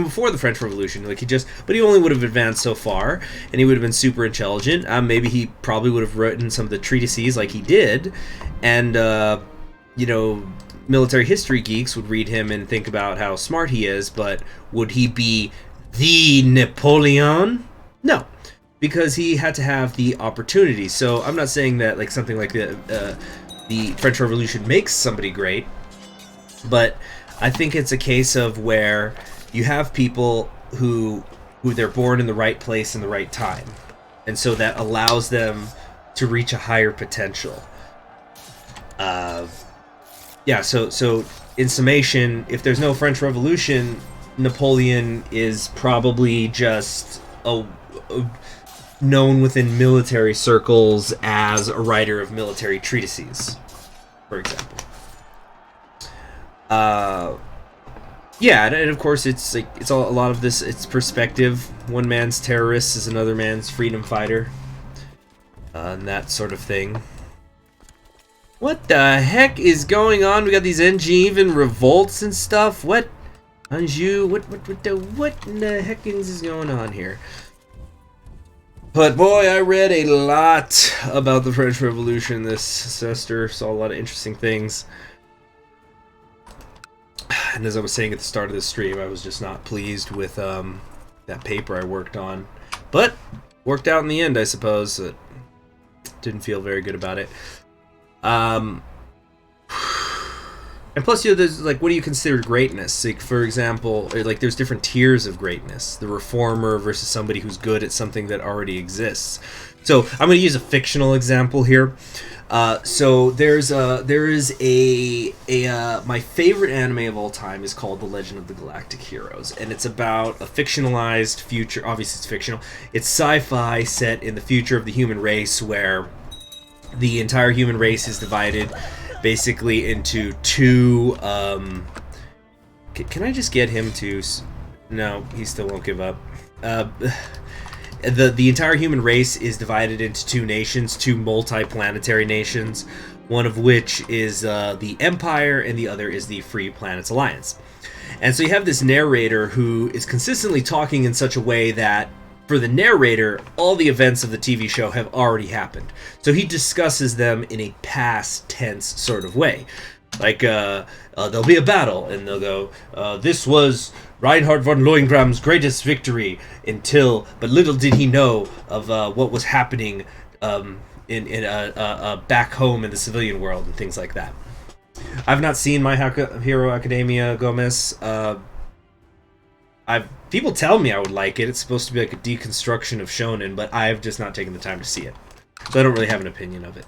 before the French Revolution. Like but he only would have advanced so far, and he would have been super intelligent. Maybe he probably would have written some of the treatises like he did, and you know, military history geeks would read him and think about how smart he is. But would he be the Napoleon? No, because he had to have the opportunity. So I'm not saying that like something like the French Revolution makes somebody great, but I think it's a case of where you have people who they're born in the right place in the right time, and so that allows them to reach a higher potential. Yeah, so in summation, if there's no French Revolution, Napoleon is probably just known within military circles as a writer of military treatises, for example. Yeah, and of course it's like a lot of this. It's perspective. One man's terrorist is another man's freedom fighter, and that sort of thing. What the heck is going on? We got these Angevin revolts and stuff. What? Anjou? What in the heckins is going on here? But boy, I read a lot about the French Revolution this semester. Saw a lot of interesting things. And as I was saying at the start of this stream, I was just not pleased with that paper I worked on. But worked out in the end, I suppose. Didn't feel very good about it. And plus, there's like, what do you consider greatness? Like, for example, like there's different tiers of greatness. The reformer versus somebody who's good at something that already exists. So I'm going to use a fictional example here. So there is my favorite anime of all time is called The Legend of the Galactic Heroes, and it's about a fictionalized future. Obviously, it's fictional. It's sci-fi set in the future of the human race, where the entire human race is divided basically into two. Can I just get him to? No, he still won't give up. The entire human race is divided into two nations, two multi-planetary nations, one of which is the Empire and the other is the Free Planets Alliance. And so you have this narrator who is consistently talking in such a way that, for the narrator, all the events of the TV show have already happened. So he discusses them in a past tense sort of way. Like, there'll be a battle, and they'll go, this was Reinhard von Lohengram's greatest victory but little did he know of what was happening in back home in the civilian world and things like that. I've not seen My Hero Academia, Gomez. People tell me I would like it. It's supposed to be like a deconstruction of shonen, but I've just not taken the time to see it, so I don't really have an opinion of it.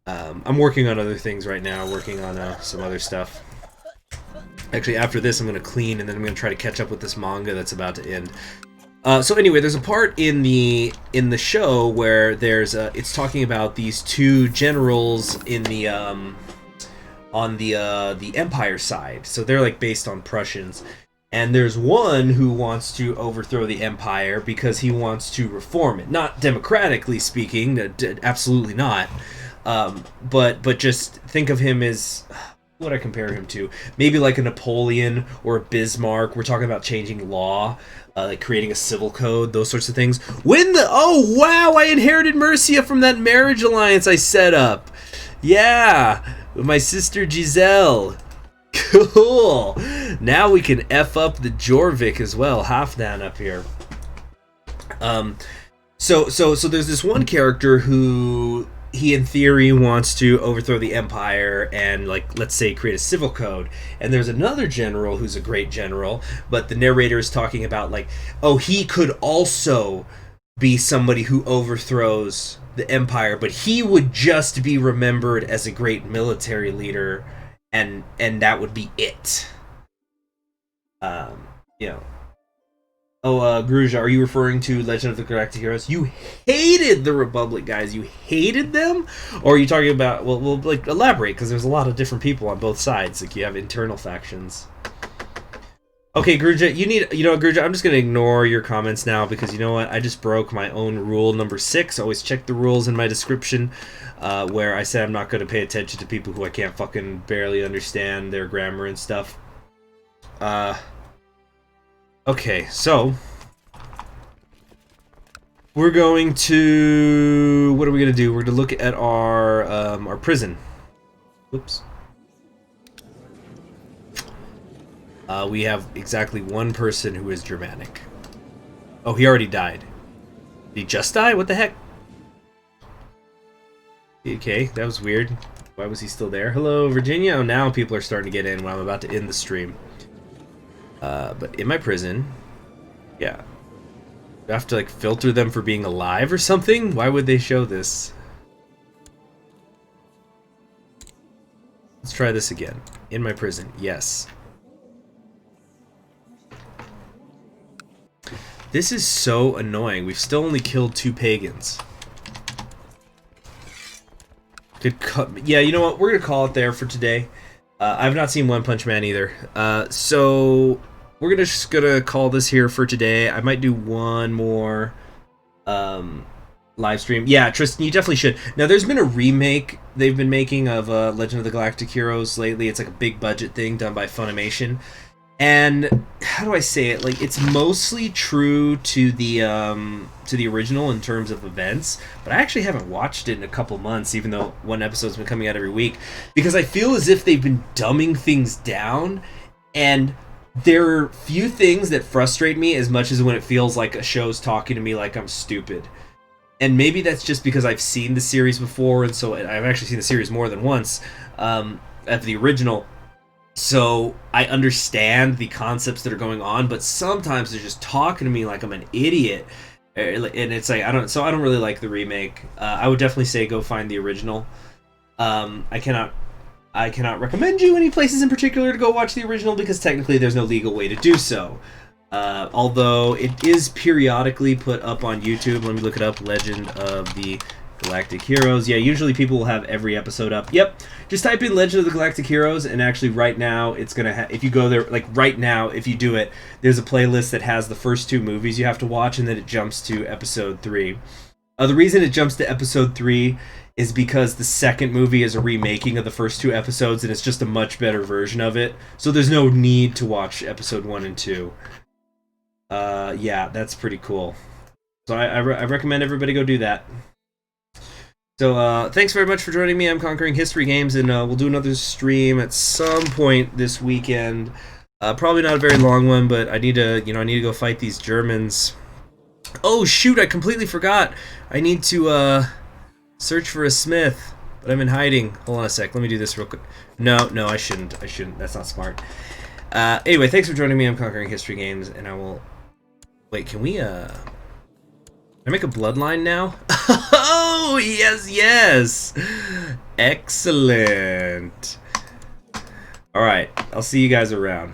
I'm working on other things right now, working on some other stuff. Actually, after this, I'm going to clean, and then I'm going to try to catch up with this manga that's about to end. So anyway, there's a part in the show where it's talking about these two generals in the on the Empire side. So they're like based on Prussians, and there's one who wants to overthrow the Empire because he wants to reform it. Not democratically speaking, absolutely not. But just think of him as, what I compare him to, maybe like a Napoleon or a Bismarck. We're talking about changing law, like creating a civil code, those sorts of things. Oh wow, I inherited Mercia from that marriage alliance I set up. Yeah, with my sister Giselle. Cool. Now we can F up the Jorvik as well. Halfdan up here. So there's this one character who, he in theory wants to overthrow the Empire and, like, let's say create a civil code. And there's another general who's a great general, but the narrator is talking about, like, oh, he could also be somebody who overthrows the Empire, but he would just be remembered as a great military leader, and that would be it. Gruja, are you referring to Legend of the Galactic Heroes? You hated the Republic guys. You hated them? Or are you talking about, well, like, elaborate, because there's a lot of different people on both sides. Like, you have internal factions. Okay, Gruja, Gruja, I'm just going to ignore your comments now, because you know what? I just broke my own rule number 6. Always check the rules in my description, where I said I'm not going to pay attention to people who I can't fucking barely understand their grammar and stuff. Okay, so we're going to, what are we going to do? We're going to look at our prison. Whoops. We have exactly one person who is Germanic. Oh, he already died. Did he just die? What the heck? Okay, that was weird. Why was he still there? Hello, Virginia. Oh, now people are starting to get in when I'm about to end the stream. But in my prison, yeah. Do I have to, like, filter them for being alive or something? Why would they show this? Let's try this again. In my prison, yes. This is so annoying. We've still only killed 2 pagans. Yeah, you know what? We're gonna call it there for today. I've not seen One Punch Man either. So we're just gonna call this here for today. I might do one more live stream. Yeah, Tristan, you definitely should. Now, there's been a remake they've been making of Legend of the Galactic Heroes lately. It's like a big budget thing done by Funimation. And how do I say it? Like, it's mostly true to the original in terms of events, but I actually haven't watched it in a couple months, even though one episode's been coming out every week, because I feel as if they've been dumbing things down, and there are few things that frustrate me as much as when it feels like a show's talking to me like I'm stupid. And maybe that's just because I've seen the series before, and so I've actually seen the series more than once, of the original. So I understand the concepts that are going on, but sometimes they're just talking to me like I'm an idiot, and it's like I don't really like the remake. I would definitely say go find the original. I cannot recommend you any places in particular to go watch the original because technically there's no legal way to do so. Although it is periodically put up on YouTube. Let me look it up. Legend of the Galactic Heroes. Yeah, usually people will have every episode up. Yep. Just type in Legend of the Galactic Heroes, and actually right now it's going to have, if you go there, like right now, if you do it, there's a playlist that has the first 2 movies you have to watch, and then it jumps to episode 3. The reason it jumps to episode 3 is because the second movie is a remaking of the first 2 episodes, and it's just a much better version of it. So there's no need to watch episode 1 and 2. Yeah, that's pretty cool. So I recommend everybody go do that. So thanks very much for joining me. I'm Conquering History Games, and we'll do another stream at some point this weekend. Probably not a very long one, but I need to go fight these Germans. Oh shoot! I completely forgot. I need to search for a smith, but I'm in hiding. Hold on a sec. Let me do this real quick. No, I shouldn't. That's not smart. Anyway, thanks for joining me. I'm Conquering History Games, and I will. Wait, can we Can I make a bloodline now? Oh, yes! Excellent. Alright, I'll see you guys around.